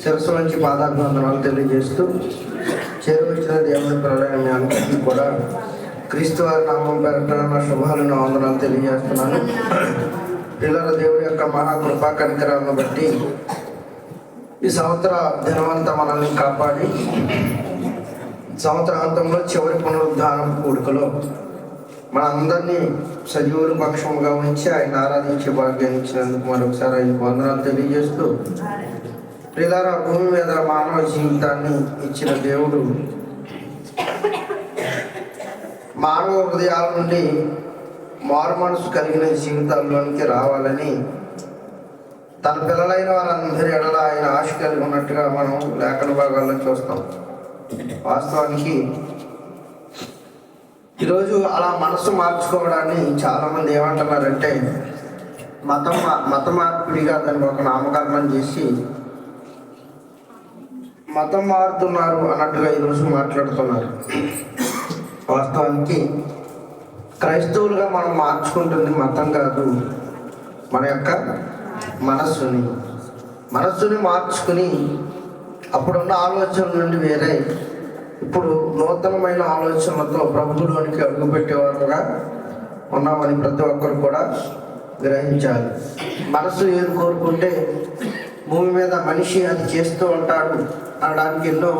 శిరస్సు నుంచి పాదాభివందనాలు తెలియజేస్తూ చేరువచ్చిన దేవుని పిల్లలైన మీ అందరికీ కూడా క్రీస్తు వారి నామం పేరట నా శుభాలను వందనాలు తెలియజేస్తున్నాను. పిల్లల దేవుడి యొక్క మహాకృపా కనికరాలను బట్టి ఈ సంవత్సర దినమంతా మనల్ని కాపాడి సంవత్సరాంతంలో చివరి పునరుద్ధానం కూడుకలో మనందరినీ సజీవుల పక్షముగా ఉంచి ఆయన ఆరాధించే భాగ్యాన్ని ఇచ్చినందుకు మరొకసారి ఆయనకు వందనాలు తెలియజేస్తూ, ప్రియులారా, భూమి మీద మానవ జీవితాన్ని ఇచ్చిన దేవుడు మానవ హృదయాల నుండి మారు మనసు కలిగిన జీవితాల్లోనికి రావాలని తన పిల్లలైన వారందరి ఎడల ఆయన ఆశ కలిగి ఉన్నట్టుగా మనం లేఖన భాగాల్లో చూస్తాం. వాస్తవానికి ఈరోజు అలా మనసు మార్చుకోవడాన్ని చాలామంది ఏమంటున్నారంటే మత మార్పిడిగా దానికి ఒక నామకరణం చేసి మతం మారుతున్నారు అన్నట్టుగా ఈరోజు మాట్లాడుతున్నారు. వాస్తవానికి క్రైస్తవులుగా మనం మార్చుకుంటుంది మతం కాదు, మన యొక్క మనస్సుని మార్చుకుని అప్పుడున్న ఆలోచనల నుండి వేరే ఇప్పుడు నూతనమైన ఆలోచనలతో ప్రభువులోనికి అడుగుపెట్టేవారుగా ఉన్నామని ప్రతి ఒక్కరు కూడా గ్రహించాలి. మనసు ఏది కోరుకుంటే భూమి మీద మనిషి అది చేస్తూ ఉంటాడు అనడానికి ఎన్నో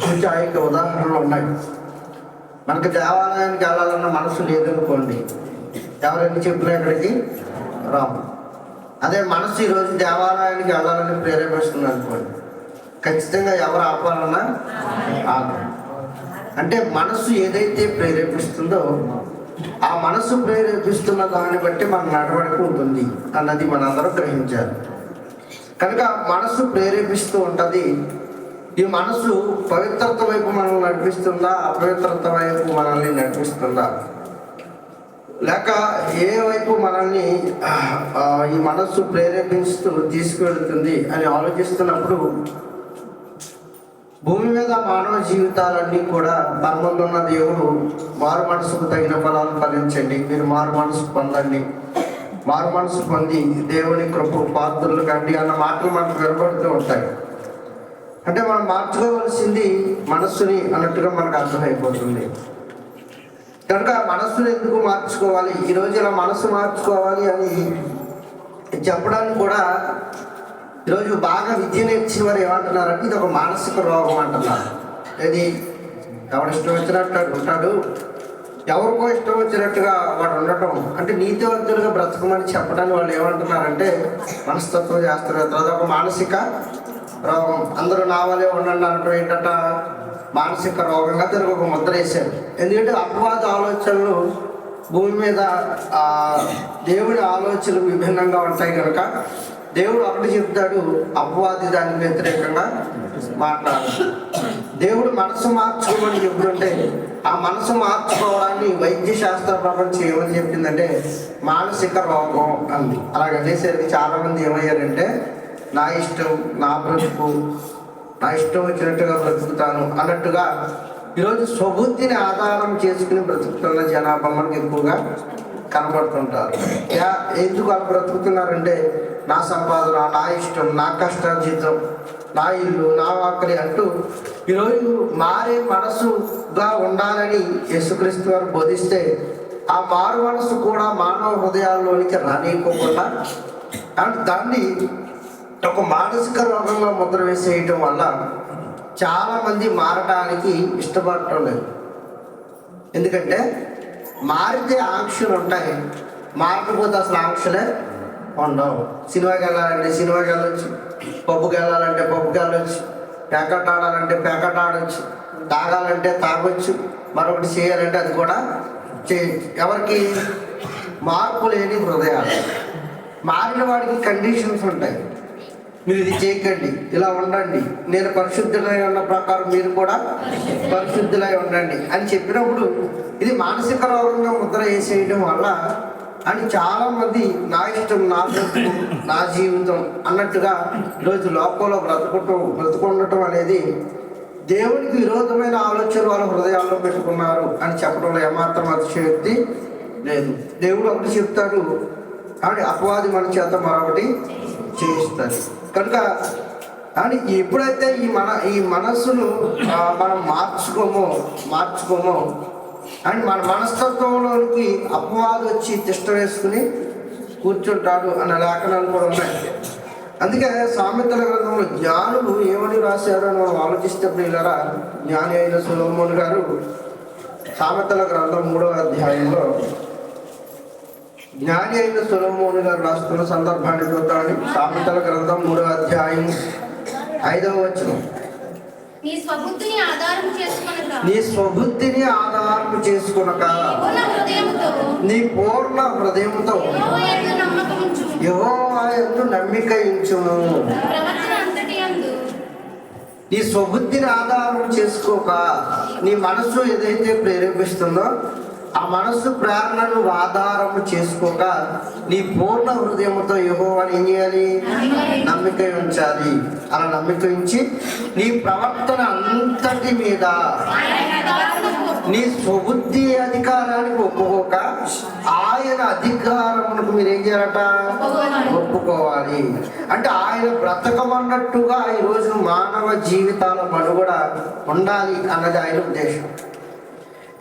సూచాయిక ఉదాహరణలు ఉన్నాయి. మనకు దేవాలయానికి వెళ్ళాలన్న మనసు లేదనుకోండి, ఎవరైనా చెప్పినా ఇక్కడికి రాము. అదే మనసు ఈరోజు దేవాలయానికి వెళ్ళాలని ప్రేరేపిస్తుంది అనుకోండి, ఖచ్చితంగా ఎవరు ఆపాలన్నా ఆపం. అంటే మనసు ఏదైతే ప్రేరేపిస్తుందో ఆ మనసు ప్రేరేపిస్తున్న దాన్ని బట్టి మన నడవడిక ఉంటుంది అన్నది మనందరూ గ్రహించాలి. కనుక మనసు ప్రేరేపిస్తూ ఉంటుంది. ఈ మనసు పవిత్రత వైపు మనల్ని నడిపిస్తుందా, అపవిత్రత వైపు మనల్ని నడిపిస్తుందా, లేక ఏ వైపు మనల్ని ఈ మనస్సు ప్రేరేపిస్తూ తీసుకువెళుతుంది అని ఆలోచిస్తున్నప్పుడు భూమి మీద మానవ జీవితాలన్నీ కూడా పరమందున్న దేవుడు మారు మనసుకు తగిన ఫలాలు ఫలించండి, మీరు మారు మనసు పొందండి, మారు మనసు పొంది దేవుని కృప పాత్రలు కండి అన్న మాటలు మనకు వినబడుతూ ఉంటాయి. అంటే మనం మార్చుకోవలసింది మనస్సుని అన్నట్టుగా మనకు అర్థమైపోతుంది. కనుక మనస్సును ఎందుకు మార్చుకోవాలి, ఈరోజు ఇలా మనస్సు మార్చుకోవాలి అని చెప్పడానికి కూడా ఈరోజు బాగా విద్య నేర్చిన వారు ఏమంటున్నారంటే ఇది ఒక మానసిక రోగం అంటున్నారు. ఇది ఎవరు ఇష్టం వచ్చినట్టు ఉంటాడు, ఎవరికో ఇష్టం వచ్చినట్టుగా వాడు ఉండటం, అంటే నీతివంతులుగా బ్రతకమని చెప్పడానికి వాళ్ళు ఏమంటున్నారంటే మనస్తత్వం చేస్తున్నారు. అదొక మానసిక రోగం. అందరూ నా వల్లే ఉండండి అనటం ఏంటంట మానసిక రోగంగా దానికి ఒక ముద్ర వేశారు. ఎందుకంటే అపవాద ఆలోచనలు భూమి మీద దేవుడి ఆలోచనలు విభిన్నంగా ఉంటాయి కనుక దేవుడు ఒకటి చెప్తాడు, అపవాది దానికి వ్యతిరేకంగా మాట్లాడు. దేవుడు మనసు మార్చుకోమని చెప్తుంటే ఆ మనసు మార్చుకోవడాన్ని వైద్య శాస్త్ర ప్రపంచం ఏమని చెప్పిందంటే మానసిక రోగం అంది. అలాగనేసరికి చాలామంది ఏమయ్యారంటే నా ఇష్టం, నా బ్రతుకు, నా ఇష్టం వచ్చినట్టుగా బ్రతుకుతాను అన్నట్టుగా ఈరోజు స్వబుద్ధిని ఆధారం చేసుకుని బ్రతుకుతున్న జనాభా మనకు ఎక్కువగా కనబడుతుంటారు. ఎందుకు అలా బ్రతుకుతున్నారంటే నా సంపాదన, నా ఇష్టం, నా కష్టార్జితం, నా ఇల్లు, నా ఆకలి అంటూ ఈరోజు మారే మనసుగా ఉండాలని యేసుక్రీస్తు వారు బోధిస్తే ఆ మారు మనసు కూడా మానవ హృదయాల్లోనికి రానియకోకుండా అంటే దాన్ని ఒక మానసిక రోగంగా ముద్ర వేసేయటం వల్ల చాలామంది మారడానికి ఇష్టపడటం లేదు. ఎందుకంటే మారితే ఆంక్షలు ఉంటాయి, మారకపోతే అసలు ఆంక్షలే ఉండవు. సినిమాకి వెళ్ళాలంటే సినిమాకి వెళ్ళొచ్చు, పబ్బుకి వెళ్ళాలంటే పబ్బుకి వెళ్ళొచ్చు, ప్యాకెట్ ఆడాలంటే ప్యాకెట్ ఆడవచ్చు, తాగాలంటే తాగొచ్చు, మరొకటి చేయాలంటే అది కూడా చేయొచ్చు. ఎవరికి మార్పు లేని హృదయాలు. మారిన వాడికి కండిషన్స్ ఉంటాయి. మీరు ఇది చేయకండి, ఇలా ఉండండి, నేను పరిశుద్ధులై ఉన్న ప్రకారం మీరు కూడా పరిశుద్ధులై ఉండండి అని చెప్పినప్పుడు ఇది మానసిక రోగంగా ముద్ర వేసేయడం వల్ల అని చాలామంది నా ఇష్టం, నా బ్రతుకు, నా జీవితం అన్నట్టుగా ఈరోజు లోకంలో బ్రతుకుండటం అనేది దేవునికి విరోధమైన ఆలోచనలు వాళ్ళ హృదయాల్లో పెట్టుకున్నారు అని చెప్పడంలో ఏమాత్రం అతిశయోక్తి లేదు. దేవుడు ఒకటి చెప్తాడు, కాబట్టి అపవాది మన చేత మరొకటి చేయిస్తారు. కనుక కానీ ఎప్పుడైతే ఈ మనస్సును మనం మార్చుకోమో అండ్ మన మనస్తత్వంలోనికి అపవాదు వచ్చి తిష్ట వేసుకుని కూర్చుంటాడు అన్న లేఖనాలు కూడా ఉన్నాయి. అందుకే సామెతల గ్రంథంలో జ్ఞానులు ఏమని రాశారు అని మనం ఆలోచిస్తే ప్రియులారా, జ్ఞాని అయిన సొలొమోను గారు సామెతల గ్రంథం 3వ అధ్యాయంలో జ్ఞాని అయిన సొలొమోను గారు రాస్తున్న సందర్భాన్ని చూద్దామని. సామెతల గ్రంథం 3వ అధ్యాయం 5వ వచనం. నీ స్వబుద్ధిని ఆధారము చేసుకొనక నీ పూర్ణ హృదయముతో యెహోవా యందు నమ్మిక ఉంచుము. నీ స్వబుద్ధిని ఆధారం చేసుకోక నీ మనసు ఏదైతే ప్రేరేపిస్తుందో ఆ మనస్సు ప్రేరణను ఆధారము చేసుకోక నీ పూర్ణ హృదయంతో యెహోవాని ఏం చేయాలి? నమ్మిక ఉంచాలి. అలా నమ్మిక ఉంచి నీ ప్రవర్తన అంతటి మీద నీ స్వబుద్ధి అధికారానికి ఒప్పుకోక ఆయన అధికారమునకు మీరు ఏం చేయాలట? ఒప్పుకోవాలి. అంటే ఆయన బ్రతకమన్నట్టుగా ఈరోజు మానవ జీవితాల మనుగడ ఉండాలి అన్నది ఆయన ఉద్దేశం.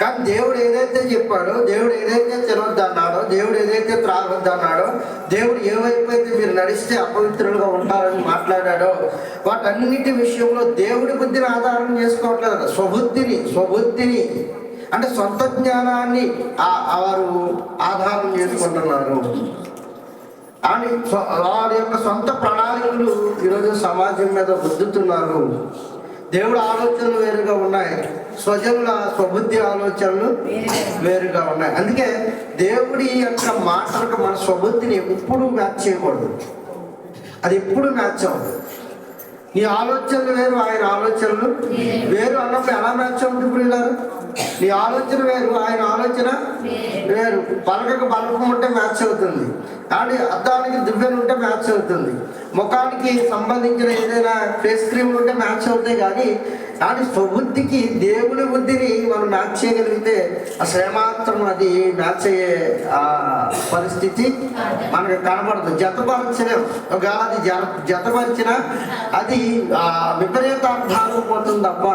కానీ దేవుడు ఏదైతే చెప్పాడో, దేవుడు ఏదైతే తినొద్దన్నాడో, దేవుడు ఏదైతే త్రాగొద్దన్నాడో, దేవుడు ఏ వైపు అయితే మీరు నడిస్తే అపవిత్రులుగా ఉంటారని మాట్లాడాడో వాటన్నిటి విషయంలో దేవుడి బుద్ధిని ఆధారం చేసుకోవట్లేదు. స్వబుద్ధిని అంటే సొంత జ్ఞానాన్ని వారు ఆధారం చేసుకుంటున్నారు. అని వారి యొక్క సొంత ప్రణాళికలు ఈరోజు సమాజం మీద రుద్దుతున్నారు. దేవుడి ఆలోచనలు వేరుగా ఉన్నాయి, స్వజనుల స్వబుద్ధి ఆలోచనలు వేరుగా ఉన్నాయి. అందుకే దేవుడి యొక్క మాటలకు మన స్వబుద్ధిని ఎప్పుడు మ్యాచ్ చేయకూడదు. అది ఎప్పుడు మ్యాచ్ అవ్వదు. నీ ఆలోచనలు వేరు, ఆయన ఆలోచనలు వేరు అన్నప్పుడు ఎలా మ్యాచ్ అవుతుంది ప్రియులారు? నీ ఆలోచన వేరు, ఆయన ఆలోచన వేరు. పలకకు బలపం ఉంటే మ్యాచ్ అవుతుంది, కానీ అద్దానికి దువ్వెన ఉంటే మ్యాచ్ అవుతుంది, ముఖానికి సంబంధించిన ఏదైనా ఫేస్ క్రీమ్ ఉంటే మ్యాచ్ అవుతాయి. కానీ స్వబుద్ధికి దేవుని బుద్ధిని మనం మ్యాచ్ చేయగలిగితే అసలు ఏమాత్రం అది మ్యాచ్ అయ్యే పరిస్థితి మనకు కనబడదు. జతపరచలేం. ఒకవేళ అది జతపరిచినా అది విపరీతార్థాలు పోతుంది తప్ప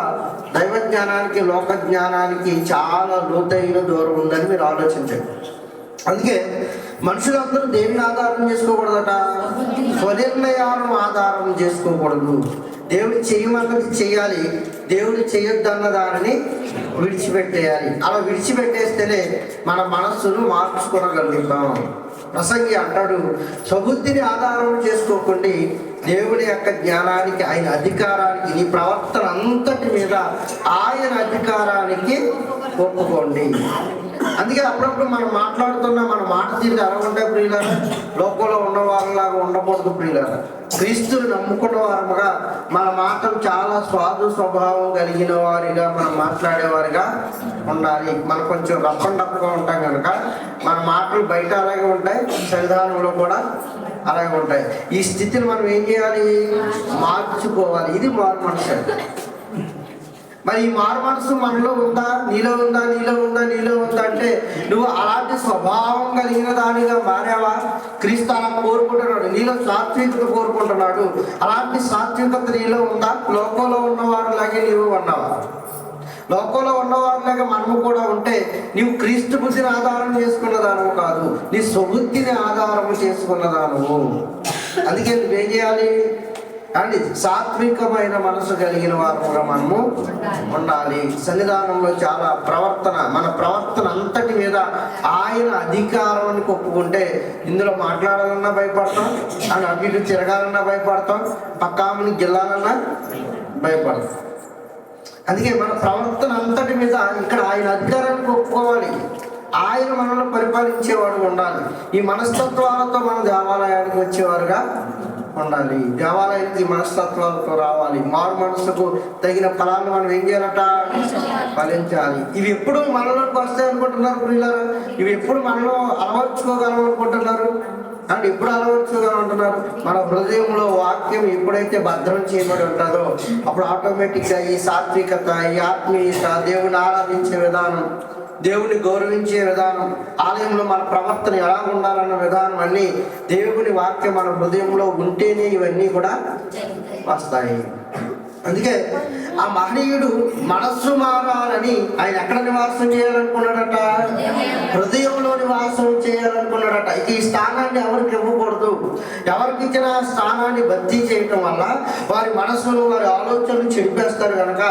దైవ జ్ఞానానికి లోక జ్ఞానానికి చాలా లోతైన దూరం ఉందని మీరు ఆలోచించండి. అందుకే మనుషులందరూ దేనిని ఆధారం చేసుకోకూడదట? స్వనిర్ణయాలను ఆధారం చేసుకోకూడదు. దేవుడు చేయమన్నది చేయాలి, దేవుడు చేయొద్దన్న దానిని విడిచిపెట్టేయాలి. అలా విడిచిపెట్టేస్తేనే మన మనస్సును మార్చుకోగలుగుతాం. ప్రసంగి అంటాడు, స్వబుద్ధిని ఆధారం చేసుకోకండి, దేవుడి యొక్క జ్ఞానానికి, ఆయన అధికారానికి, నీ ప్రవర్తన అంతటి మీద ఆయన అధికారానికి ఒప్పుకోండి. అందుకే అప్పుడప్పుడు మనం మాట్లాడుతున్న మన మాట తీరు ఎలా ఉంటాయి ప్రియులారా? లోకంలో ఉన్నవారిలాగా ఉండకూడదు ప్రియులారా. క్రీస్తుని నమ్ముకున్న వారముగా మన మాటలు చాలా స్వాదు స్వభావం కలిగిన వారిగా మనం మాట్లాడేవారిగా ఉండాలి. మనం కొంచెం రప్పండప్పగా ఉంటాం కనుక మన మాటలు బయట అలాగే ఉంటాయి, సన్నిధానంలో కూడా అలాగే ఉంటాయి. ఈ స్థితిని మనం ఏం చేయాలి? మార్చుకోవాలి. ఇది మారు మనసు. మరి ఈ మారు మనసు మనలో ఉందా? నీలో ఉందా అంటే నువ్వు అలాంటి స్వభావం కలిగిన దానిగా మారావా? క్రీస్తు అలా కోరుకుంటున్నాడు, నీలో సాత్వికత కోరుకుంటున్నాడు. అలాంటి సాత్వికత నీలో ఉందా? లోకంలో ఉన్నవారిలాగే నీవు ఉన్నావా? లోకంలో ఉన్నవారిలాగా మనము కూడా ఉంటే నీవు క్రీస్తు బుద్ధిని ఆధారం చేసుకున్నదానము కాదు, నీ స్వబుద్ధిని ఆధారం చేసుకున్నదానము. అందుకే నువ్వేం చేయాలి? అండి సాత్వికమైన మనసు కలిగిన వారుగా మనము ఉండాలి. సన్నిధానంలో చాలా మన ప్రవర్తన అంతటి మీద ఆయన అధికారాన్ని ఒప్పుకుంటే ఇందులో మాట్లాడాలన్నా భయపడతాం, అని అటు ఇటు తిరగాలన్నా భయపడతాం, పక్కామని గిల్లాలన్నా భయపడతాం. అందుకే మన ప్రవర్తన అంతటి మీద ఇక్కడ ఆయన అధికారానికి ఒప్పుకోవాలి. ఆయన మనల్ని పరిపాలించేవాడు ఉండాలి. ఈ మనస్తత్వాలతో మన దేవాలయానికి వచ్చేవారుగా ఉండాలి. దేవాలయానికి మనస్తత్వాలతో రావాలి. మారు మనసుకు తగిన ఫలాన్ని మనం ఏం చేయాలట? ఫలించాలి. ఇవి ఎప్పుడు మనలోకి వస్తాయి అనుకుంటున్నారు ప్రియులారా? ఇవి ఎప్పుడు మనలో అలవర్చుకోగలం అనుకుంటున్నారు? అంటే ఎప్పుడు అలవర్చుకోగలంటున్నారు? మన హృదయంలో వాక్యం ఎప్పుడైతే భద్రం చేయబడి ఉంటుందో అప్పుడు ఆటోమేటిక్గా ఈ సాత్వికత, ఈ ఆత్మీయత, దేవుని ఆరాధించే విధానం, దేవుని గౌరవించే విధానం, ఆలయంలో మన ప్రవర్తన ఎలా ఉండాలన్న విధానం అన్నీ దేవుని వాక్యం మన హృదయంలో ఉంటేనే ఇవన్నీ కూడా వస్తాయి. అందుకే ఆ మహనీయుడు మనస్సు మారాలని ఆయన ఎక్కడ నివాసం చేయాలనుకున్నాడట? హృదయంలో నివాసం చేయాలనుకున్నాడట. ఇక ఈ స్థానాన్ని ఎవరికి ఇవ్వకూడదు. ఎవరికి ఇచ్చిన స్థానాన్ని భర్తీ చేయటం వల్ల వారి మనస్సును, వారి ఆలోచనలు చెడిపేస్తారు కనుక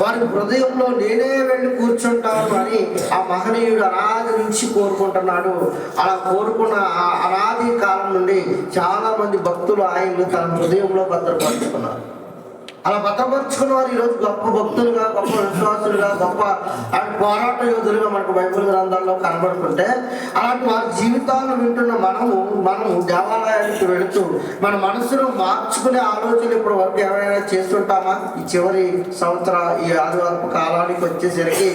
వారి హృదయంలో నేనే వెళ్ళి కూర్చుంటాను అని ఆ మహనీయుడు అనాది నుంచి కోరుకుంటున్నాడు. అలా కోరుకున్న ఆ అనాది కాలం నుండి చాలా మంది భక్తులు ఆయన్ని తన హృదయంలో భద్రపరుచుకున్నారు. అలా భద్రపరుచుకున్న వారు ఈరోజు గొప్ప భక్తులుగా, గొప్ప విశ్వాసులుగా, గొప్ప పోరాట యోధులుగా మనకు బైబిల్ గ్రంథాల్లో కనబడుతుంటే, అలాంటి వారి జీవితాలను వింటున్న మనము దేవాలయానికి వెళుతూ మన మనసును మార్చుకునే ఆలోచన ఇప్పటి వరకు ఏమైనా చేస్తుంటామా? ఈ చివరి సంవత్సర ఈ ఆదివారపు కాలానికి వచ్చేసరికి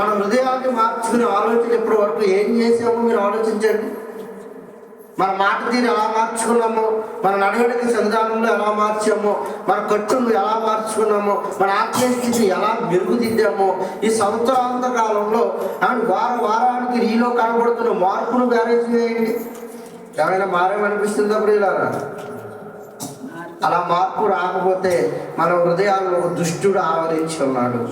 మన హృదయాన్ని మార్చుకునే ఆలోచన ఇప్పటి వరకు ఏం చేసామో మీరు ఆలోచించండి. మన మాట తీరు ఎలా మార్చుకున్నామో, మన నడవడిక సంధానంలో ఎలా మార్చామో, మన కట్టును ఎలా మార్చుకున్నామో, మన ఆత్మీయ స్థితిని ఎలా మెరుగుదిద్దామో, ఈ సంవత్సరాంత కాలంలో వారానికి నీలో కనబడుతున్న మార్పును బ్యారేజ్ చేయండి. ఏమైనా మారేమనిపిస్తుందా ప్రియులారా? అలా మార్పు రాకపోతే మన హృదయాల్లో దుష్టుడు ఆవరించి ఉన్నాడు.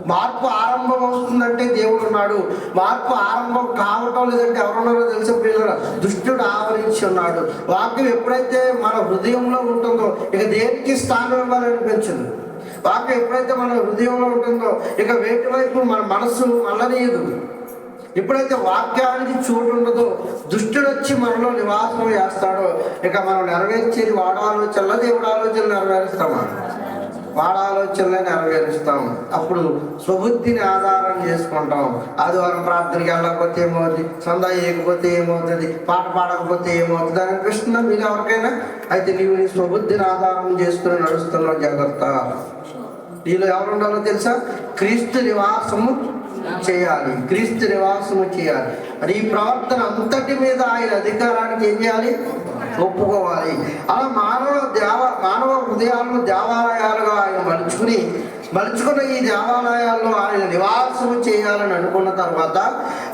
మార్పు ఆరంభం అవుతుందంటే దేవుడు ఉన్నాడు. మార్పు ఆరంభం కావటం లేదంటే ఎవరున్నారో తెలిసే ప్రియులారా, దుష్టుడు ఆవరించి ఉన్నాడు. వాక్యం ఎప్పుడైతే మన హృదయంలో ఉంటుందో ఇక దేనికి స్థానం ఇవ్వాలనిపించదు. వాక్యం ఎప్పుడైతే మన హృదయంలో ఉంటుందో ఇక వేటి వైపు మన మనస్సు అల్లనీయదు. ఎప్పుడైతే వాక్యానికి చోటు ఉండదో దుష్టుడు వచ్చి మనలో నివాసం చేస్తాడో ఇక మనం నెరవేర్చేది వాడు ఆలోచనలో దేవుడు ఆలోచనలు నెరవేరుస్తామా? వాడ ఆలోచనలే నెరవేరుస్తాం. అప్పుడు స్వబుద్ధిని ఆధారం చేసుకుంటాం. ఆదివారం ప్రార్థనకి వెళ్ళకపోతే ఏమవుతుంది, సందా వేయకపోతే ఏమవుతుంది, పాట పాడకపోతే ఏమవుతుంది అని అనిపిస్తుందా మీరు ఎవరికైనా? అయితే నీవు నీ స్వబుద్ధిని ఆధారం చేసుకుని నడుస్తున్నావు. జాగ్రత్త. నీలో ఎవరు ఉండాలో తెలుసా? క్రీస్తు నివాసము చేయాలి. క్రీస్తు నివాసము చేయాలి. మరి ఈ ప్రవర్తన అంతటి మీద ఆయన అధికారానికి ఏం చేయాలి? ఒప్పుకోవాలి. అలా మానవ హృదయాలను దేవాలయాలుగా ఆయన మలుచుకున్న ఈ దేవాలయాల్లో ఆయన నివాసము చేయాలని అనుకున్న తర్వాత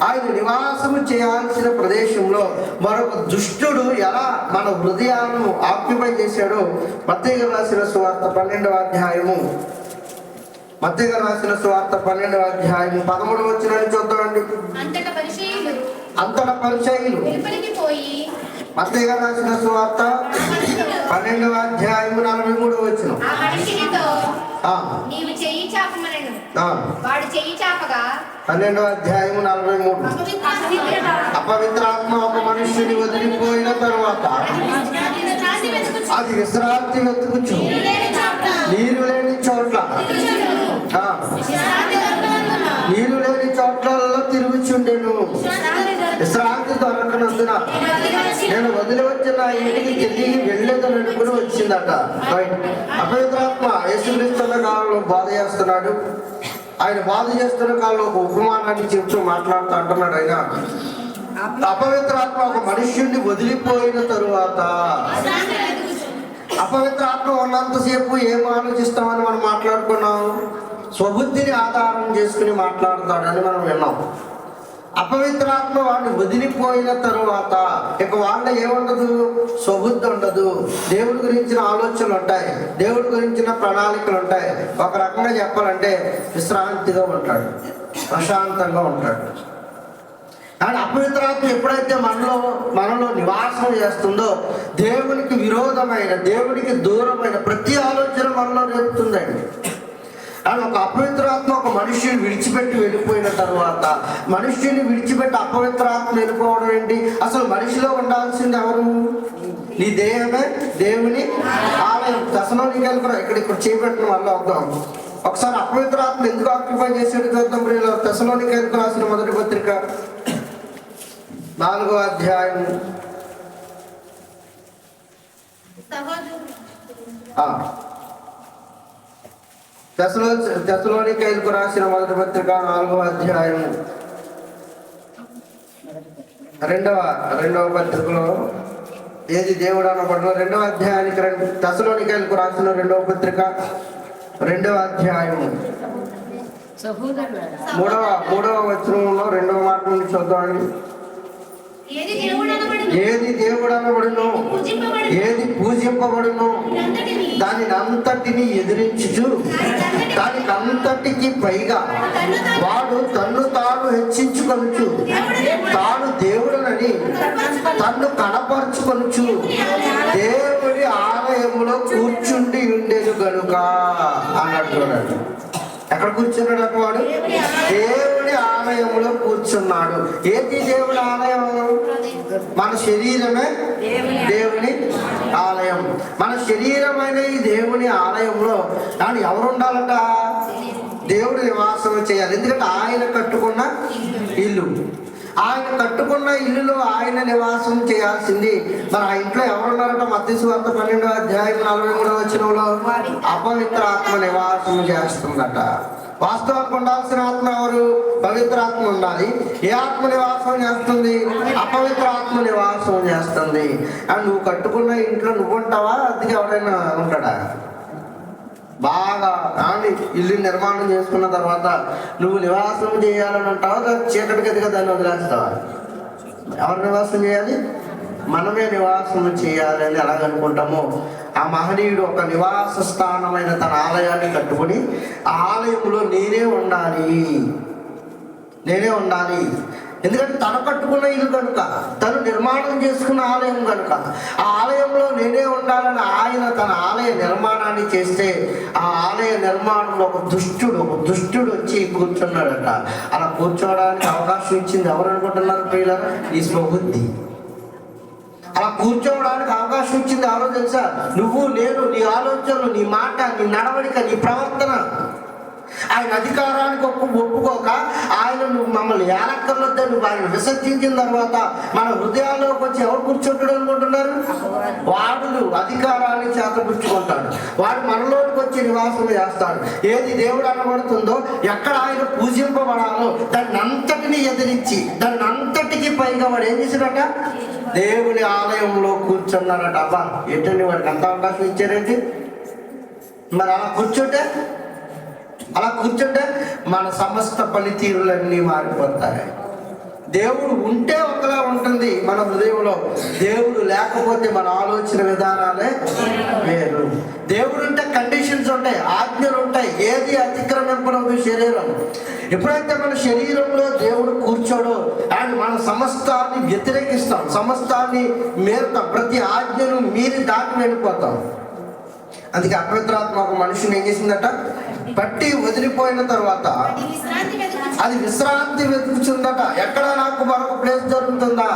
ఆయన నివాసము చేయాల్సిన ప్రదేశంలో మరొక దుష్టుడు ఎలా మన హృదయాలను ఆక్యుపై చేశాడో మత్తయి రాసిన సువార్త 12వ అధ్యాయము 13వ వచనాన్ని చూద్దామండి. అంతటా పరిచయులు మత్తయి రాసిన సువార్త 12వ అధ్యాయము 43వ వచనం. నీవు చెయ్యి చాపమనెను. వాడు చెయ్యి చాపగా 12వ అధ్యాయము 43. అపవిత్రాత్మ ఒక మనుష్యుని వదిలిపోయిన తరువాత అది విశ్రాంతి వెతుకుచు నీరు లేని చోట్ల తిరుగుచుండెను. విశ్రాంతి దొరకనందున నేను వదిలి వచ్చిన ఇంటికి తిరిగి వెళ్ళేదని అనుకుని వచ్చిందట. అపవిత్రాత్మ యేసుక్రీస్తున్న కాలంలో బాధ చేస్తున్నాడు. ఆయన బాధ చేస్తున్న కాలంలో ఒక ఉపమానాన్ని చెప్తూ మాట్లాడుతూ అంటున్నాడు. ఆయన అపవిత్రాత్మ ఒక మనుష్యుడిని వదిలిపోయిన తరువాత, అపవిత్రాత్మ ఉన్నంతసేపు ఏం ఆలోచిస్తామని మనం మాట్లాడుకున్నాం? స్వబుద్ధిని ఆధారం చేసుకుని మాట్లాడతాడని మనం విన్నాం. అపవిత్రాత్మ వాడిని వదిలిపోయిన తరువాత ఇక వాళ్ళ ఏముండదు? స్వబుద్ధి ఉండదు. దేవుడి గురించిన ఆలోచనలు ఉంటాయి, దేవుడి గురించిన ప్రణాళికలు ఉంటాయి. ఒక రకంగా చెప్పాలంటే విశ్రాంతిగా ఉంటాడు, ప్రశాంతంగా ఉంటాడు. కానీ అపవిత్రాత్మ ఎప్పుడైతే మనలో నివాసం చేస్తుందో దేవునికి విరోధమైన, దేవునికి దూరమైన ప్రతి ఆలోచన మనలో రేపుతుందండి. అని ఒక అపవిత్రాత్మ ఒక మనుష్యుని విడిచిపెట్టి వెళ్ళిపోయిన తర్వాత, మనుష్యుని విడిచిపెట్టి అపవిత్రాత్మ వెళ్ళిపోవడం ఏంటి? అసలు మనిషిలో ఉండాల్సింది ఎవరు? నీ దేహమే దేవుని ఆలయం. దశలోనికలు కూడా ఇక్కడ చేపట్టిన వల్ల అవుతాం. ఒకసారి అపవిత్రాత్మ ఎందుకు ఆక్యుపై చేసేది చూద్దాం. దశలోనికలు రాసిన మొదటి పత్రిక 4వ అధ్యాయం దశలోనికైలకు రాసిన మొదటి పత్రిక 4వ అధ్యాయం 2వ పత్రికలో ఏది దేవుడు అనబడలో 2వ అధ్యాయానికి రండి. దశలోనికైలకు రాసిన 2వ పత్రిక 2వ అధ్యాయం మూడవ వచనంలో రెండవ మాట నుండి చూద్దామండి. ఏది దేవుడు అనబడును, ఏది దేవుడు అనబడును, పూజింపబడును, ఏది పూజింపబడును వీటంతటిని దానిని అంతటిని ఎదిరించుచు దానికి అంతటికి పైగా వాడు తన్ను తాను హెచ్చించుకొనుచు తాను దేవుడనని తన్ను కనపరుచుకొనుచు దేవుడి ఆలయములో కూర్చుండి ఉండేది గనుక అన్నట్టు. ఎక్కడ కూర్చున్నాడు అటు వాడు? దేవుడి ఆలయంలో కూర్చున్నాడు. ఏంటి దేవుడి ఆలయం? మన శరీరమే దేవుని ఆలయం. మన శరీరమైన ఈ దేవుని ఆలయంలో దాన్ని ఎవరు ఉండాలంట? దేవుడు నివాసం చేయాలి. ఎందుకంటే ఆయన కట్టుకున్న ఇల్లు, ఆయన కట్టుకున్న ఇల్లులో ఆయన నివాసం చేయాల్సింది. మరి ఆ ఇంట్లో ఎవరున్నారట? మత్తయి సువార్త 12వ అధ్యాయం 43వ వచనంలో అపవిత్ర ఆత్మ నివాసం చేస్తుందట. వాస్తవానికి ఉండాల్సిన ఆత్మ ఎవరు? పవిత్ర ఆత్మ ఉండాలి. ఏ ఆత్మ నివాసం చేస్తుంది? అపవిత్ర ఆత్మ నివాసం చేస్తుంది. అండ్ నువ్వు కట్టుకున్న ఇంట్లో నువ్వు ఉంటావా? అందుకే ఎవరైనా ఉంటాడా? బాగా కానీ ఇల్లు నిర్మాణం చేసుకున్న తర్వాత నువ్వు నివాసం చేయాలని అంటావా? చీకటి గదిగా దాన్ని వదిలేస్తావా? ఎవరు నివాసం చేయాలి? మనమే నివాసం చేయాలని ఎలాగనుకుంటామో ఆ మహనీయుడు ఒక నివాస స్థానమైన తన ఆలయాన్ని కట్టుకుని ఆ ఆలయంలో నేనే ఉండాలి. ఎందుకంటే తను కట్టుకున్న ఇల్లు కనుక, తను నిర్మాణం చేసుకున్న ఆలయం కనుక ఆ ఆలయంలో నేనే ఉండాలని ఆయన తన ఆలయ నిర్మాణాన్ని చేస్తే ఆ ఆలయ నిర్మాణంలో ఒక దుష్టుడు వచ్చి కూర్చున్నాడట. అలా కూర్చోవడానికి అవకాశం ఇచ్చింది ఎవరు అనుకుంటున్నారు ప్రియులారా? ఈ స్వబుద్ధి. అలా కూర్చోవడానికి అవకాశం ఇచ్చింది ఎవరో తెలుసా? నువ్వు, నేను, నీ ఆలోచనలు, నీ మాట, నీ నడవడిక, నీ ప్రవర్తన. ఆయన అధికారానికి ఒప్పుకోక ఆయన నువ్వు మమ్మల్ని ఏలక్కర్లొద్దా నువ్వు ఆయన విసర్జించిన తర్వాత మన హృదయాల్లోకి వచ్చి ఎవరు కూర్చుంటాడు అనుకుంటున్నారు? వాడు అధికారాన్ని చేతపుచ్చుకుంటాడు. వాడు మనలోకి వచ్చి నివాసం చేస్తాడు. ఏది దేవుడు అనబడుతుందో, ఎక్కడ ఆయన పూజింపబడాలో దాన్ని అంతటిని ఎదిరించి దాన్ని అంతటికి పైగా వాడు ఏం చేశాడట? దేవుని ఆలయంలో కూర్చున్నాడట. అబ్బా ఏంటండి వాడికి అంత అవకాశం ఇచ్చారేంటి? మరి అలా కూర్చుంటే మన సమస్త పనితీరులన్నీ మారిపోతాయి. దేవుడు ఉంటే ఒకలా ఉంటుంది మన హృదయంలో, దేవుడు లేకపోతే మన ఆలోచన విధానాలే వేరు. దేవుడు ఉంటే కండిషన్స్ ఉంటాయి, ఆజ్ఞలు ఉంటాయి, ఏది అతిక్రమింపనదు శరీరం. ఎప్పుడైతే మన శరీరంలో దేవుడు కూర్చోడో అండ్ మన సమస్తాన్ని వ్యతిరేకిస్తాం, సమస్తాన్ని మేరుతాం, ప్రతి ఆజ్ఞను మీరి దాటి వెళ్ళిపోతాం. అందుకే అపవిత్రాత్మ ఒక మనిషిని ఏం చేసిందట? పట్టి వదిలిపోయిన తర్వాత అది విశ్రాంతి వెతుకుతుందట. ఎక్కడ నాకు మరొక ప్లేస్ దొరుకుతుందా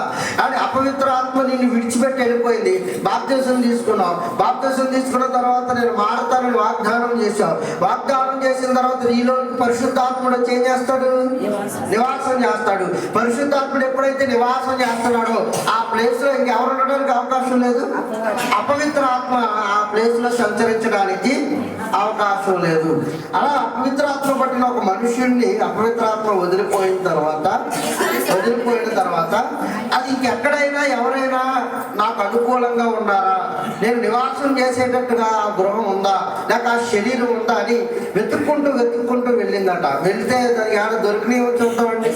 అని అపవిత్ర ఆత్మ నిన్ను విడిచిపెట్టి వెళ్ళిపోయింది. బాప్తిసం తీసుకున్నావు, బాప్తిసం తీసుకున్న తర్వాత నేను మారతానని వాగ్దానం చేశావు. వాగ్దానం చేసిన తర్వాత నీలో పరిశుద్ధాత్ముడు వచ్చి ఏం చేస్తాడు? నివాసం చేస్తాడు. పరిశుద్ధాత్ముడు ఎప్పుడైతే నివాసం చేస్తున్నాడో ఆ ప్లేస్ లో ఇంకెవరు ఉండడానికి అవకాశం లేదు. అపవిత్ర ఆత్మ ఆ ప్లేస్ లో సంచరించడానికి అవకాశం లేదు. అలా అపవిత్రాత్మ పట్టిన ఒక మనుషుణ్ణి అపవిత్రాత్మ వదిలిపోయిన తర్వాత అది ఇంకెక్కడైనా ఎవరైనా నాకు అనుకూలంగా ఉన్నారా, నేను నివాసం చేసేటట్టుగా ఆ గృహం ఉందా, నాకు ఆ శరీరం ఉందా అని వెతుక్కుంటూ వెళ్ళిందట. వెళ్తే దానికి ఏమైనా దొరికినవి చూద్దామండి.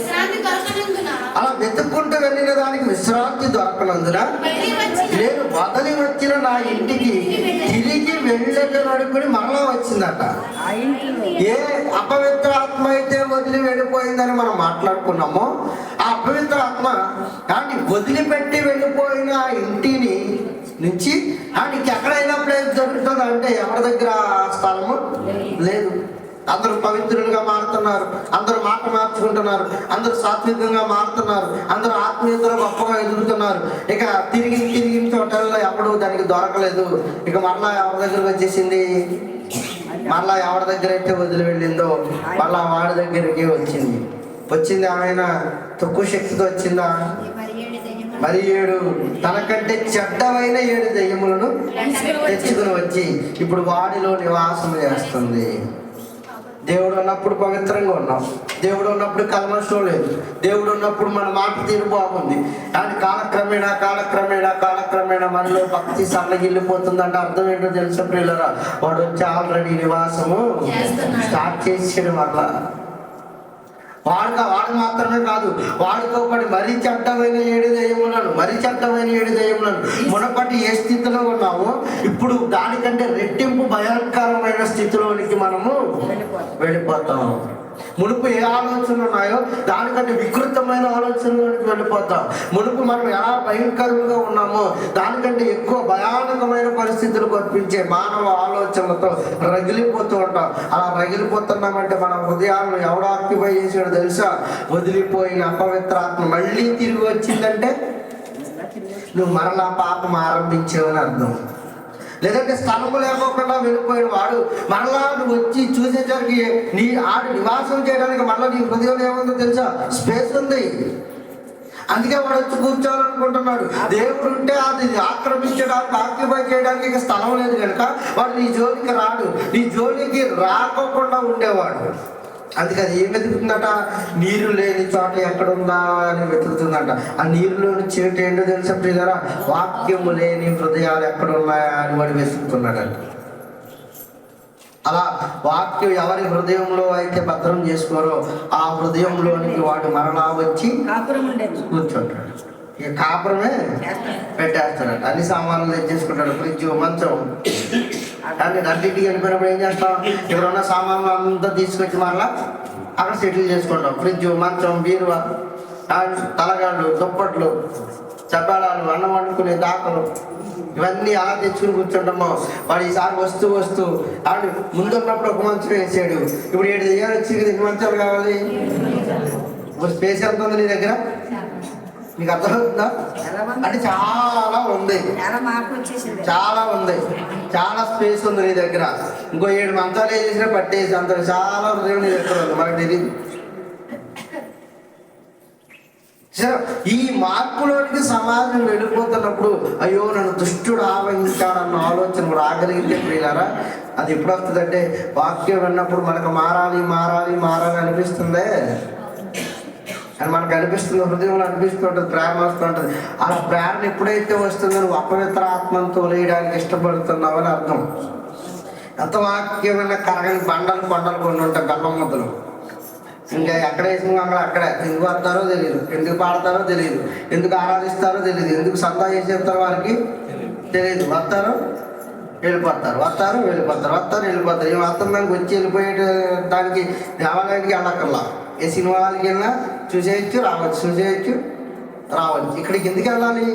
అలా వెతుక్కుంటూ వెళ్ళిన దానికి విశ్రాంతి దొరకనందున నేను వదిలి వచ్చిన నా ఇంటికి తిరిగి వెళ్ళనుకుని మరలా వచ్చిందట. ఏ అపవిత్ర ఆత్మ అయితే వదిలి వెళ్ళిపోయిందని మనం మాట్లాడుకున్నామో ఆ అపవిత్ర ఆత్మ కానీ వదిలిపెట్టి వెళ్ళిపోయిన ఇంటిని నుంచి నీకు ఎక్కడైనా ప్లేస్ దొరుకుతుంది అంటే ఎవరి దగ్గర స్థలము లేదు. అందరూ పవిత్రులుగా మారుతున్నారు, అందరూ మాట మార్చుకుంటున్నారు, అందరూ సాత్వికంగా మారుతున్నారు, అందరూ ఆత్మీయతలో గొప్పగా ఎదుగుతున్నారు. ఇక తిరిగి చోటల్లో ఎవడు దానికి దొరకలేదు. ఇక మరలా ఎవరి దగ్గరకు వచ్చేసింది? మరలా ఎవరి దగ్గర అయితే వదిలి వెళ్ళిందో మళ్ళా వాడి దగ్గరికి వచ్చింది. ఆయన తక్కువ శక్తితో వచ్చిందా? మరి 7 తనకంటే చెడ్డమైన 7 దెయ్యములను తెచ్చుకుని వచ్చి ఇప్పుడు వాడిలో నివాసం చేస్తుంది. దేవుడు ఉన్నప్పుడు పవిత్రంగా ఉన్నాం, దేవుడు ఉన్నప్పుడు కల్మషం లేదు, దేవుడు ఉన్నప్పుడు మన మాట తీరు బాగుంది. కానీ కాలక్రమేణా మనలో భక్తి సన్నగిల్లిపోతుందంటే అర్థం ఏంటో తెలుసా ప్రియులరా? వాడు వచ్చి ఆల్రెడీ నివాసము స్టార్ట్ చేసాడు. వాడు మాత్రమే కాదు, వాడితో పాటు మరీ చట్టమైన 7 దయ్యములను మునపటి ఏ స్థితిలో ఉన్నామో ఇప్పుడు దానికంటే రెట్టింపు భయంకరమైన స్థితిలోనికి మనము వెళ్ళిపోతాం. మునుపు ఏ ఆలోచనలు ఉన్నాయో దానికంటే వికృతమైన ఆలోచనలోనికి వెళ్ళిపోతాం. మునుపు మనం ఎలా భయంకరంగా ఉన్నామో దానికంటే ఎక్కువ భయానకమైన పరిస్థితులు కల్పించే మానవ ఆలోచనలతో రగిలిపోతూ ఉంటాం. అలా రగిలిపోతున్నామంటే మన హృదయాలను ఎవడు ఆక్యుపై చేసాడో తెలుసా? వదిలిపోయిన అపవిత్రాత్మ మళ్ళీ తిరిగి వచ్చిందంటే నువ్వు మరలా పాపం ఆరంభించావని అర్థం. లేదంటే స్థలము లేకోకుండా వెళ్ళిపోయిన వాడు మరలా నువ్వు వచ్చి చూసేసరికి నీ ఆడు నివాసం చేయడానికి మళ్ళీ నీ హృదయంలో ఏముందో తెలుసా? స్పేస్ ఉంది. అందుకే వాడు వచ్చి కూర్చోవాలనుకుంటున్నాడు. దేవుడు ఉంటే అది ఆక్రమించడానికి, ఆక్యుపై చేయడానికి ఇక స్థలం లేదు కనుక వాడు నీ జోలికి రాడు. నీ జోలికి రాకోకుండా ఉండేవాడు. అందుకే అది ఏం వెతుకుతుందట? నీరు లేని చోట ఎక్కడుందా అని వెతుకుతుందట. ఆ నీరులోని చీట ఏంటో తెలుసా ప్రియులారా? వాక్యము లేని హృదయాలు ఎక్కడున్నాయా అని వాడు వెతుకుతున్నాడట. అలా వాక్యం ఎవరి హృదయంలో అయితే భద్రం చేసుకోరో ఆ హృదయంలోనికి వాడు మరలా వచ్చి కూర్చుంటాడు. ఇక కాపురమే పెట్టేస్తాడట. అన్ని సామాన్లు తెచ్చేసుకుంటాడు. ఫ్రిడ్జ్, మంచం కానీ అన్నింటికి వెళ్ళిపోయినప్పుడు ఏం చేస్తాం? ఎవరన్నా సామాన్లు అంతా తీసుకొచ్చి మరలా అక్కడ సెటిల్ చేసుకుంటాం. ఫ్రిడ్జ్, మంచం, బీరువా, తలగాళ్ళు, దుప్పట్లు, చపాలాలు, అన్నం వండుకునే దాకలు ఇవన్నీ అలా తెచ్చుకుని కూర్చుంటాము. వాడు ఈసారి వస్తూ ఆడు ముందున్నప్పుడు ఒక మంచం వేసాడు. ఇప్పుడు 7 దెయ్యాలు వచ్చి ఎన్ని మంచాలు కావాలి? ఇప్పుడు స్పేస్ ఎంత ఉంది నీ దగ్గర? మీకు అర్థమవుతుందా? అంటే చాలా ఉంది, చాలా స్పేస్ ఉంది నీ దగ్గర. ఇంకో 7 మంచాలు వేసేసినా పట్టేసి అంత చాలా హృదయం నీ దగ్గర ఉంది. మనకు తెలియదు. ఈ మార్పులోనికి సమాజం వెళ్ళిపోతున్నప్పుడు అయ్యో నన్ను దుష్టుడు ఆవహించాడన్న ఆలోచన రాగలిగితే ప్రియులారా, అది ఎప్పుడు వస్తుందంటే వాక్యం విన్నప్పుడు మనకు మారాలి అనిపిస్తుందే అని మనకు అనిపిస్తుంది. హృదయంలో అనిపిస్తుంటుంది, ప్రేమ వస్తుంటుంది. అలా ప్రేరణ ఎప్పుడైతే వస్తుందో నువ్వు అపవిత్ర ఆత్మను తోలేయడానికి ఇష్టపడుతున్నావు అని అర్థం. ఎంత వాక్యమైన కరగని బండలు కొండలు కొన్ని ఉంటాయి, గల్లం ముద్దలు. ఇంకా ఎక్కడ వేసిన అక్కడే ఎందుకు వస్తారో తెలియదు, ఎందుకు పాడతారో తెలియదు, ఎందుకు ఆరాధిస్తారో తెలియదు, ఎందుకు సందా చేసేస్తారో వారికి తెలియదు. వస్తారు వెళ్ళిపోతారు. ఈ మొత్తం దానికి వచ్చి వెళ్ళిపోయే దానికి దేవాలయానికి వెళ్ళక్కర్లా. ఏ సినిమాలకి వెళ్ళినా చూసేయచ్చు రావచ్చు. ఇక్కడికి ఎందుకు వెళ్ళాలి?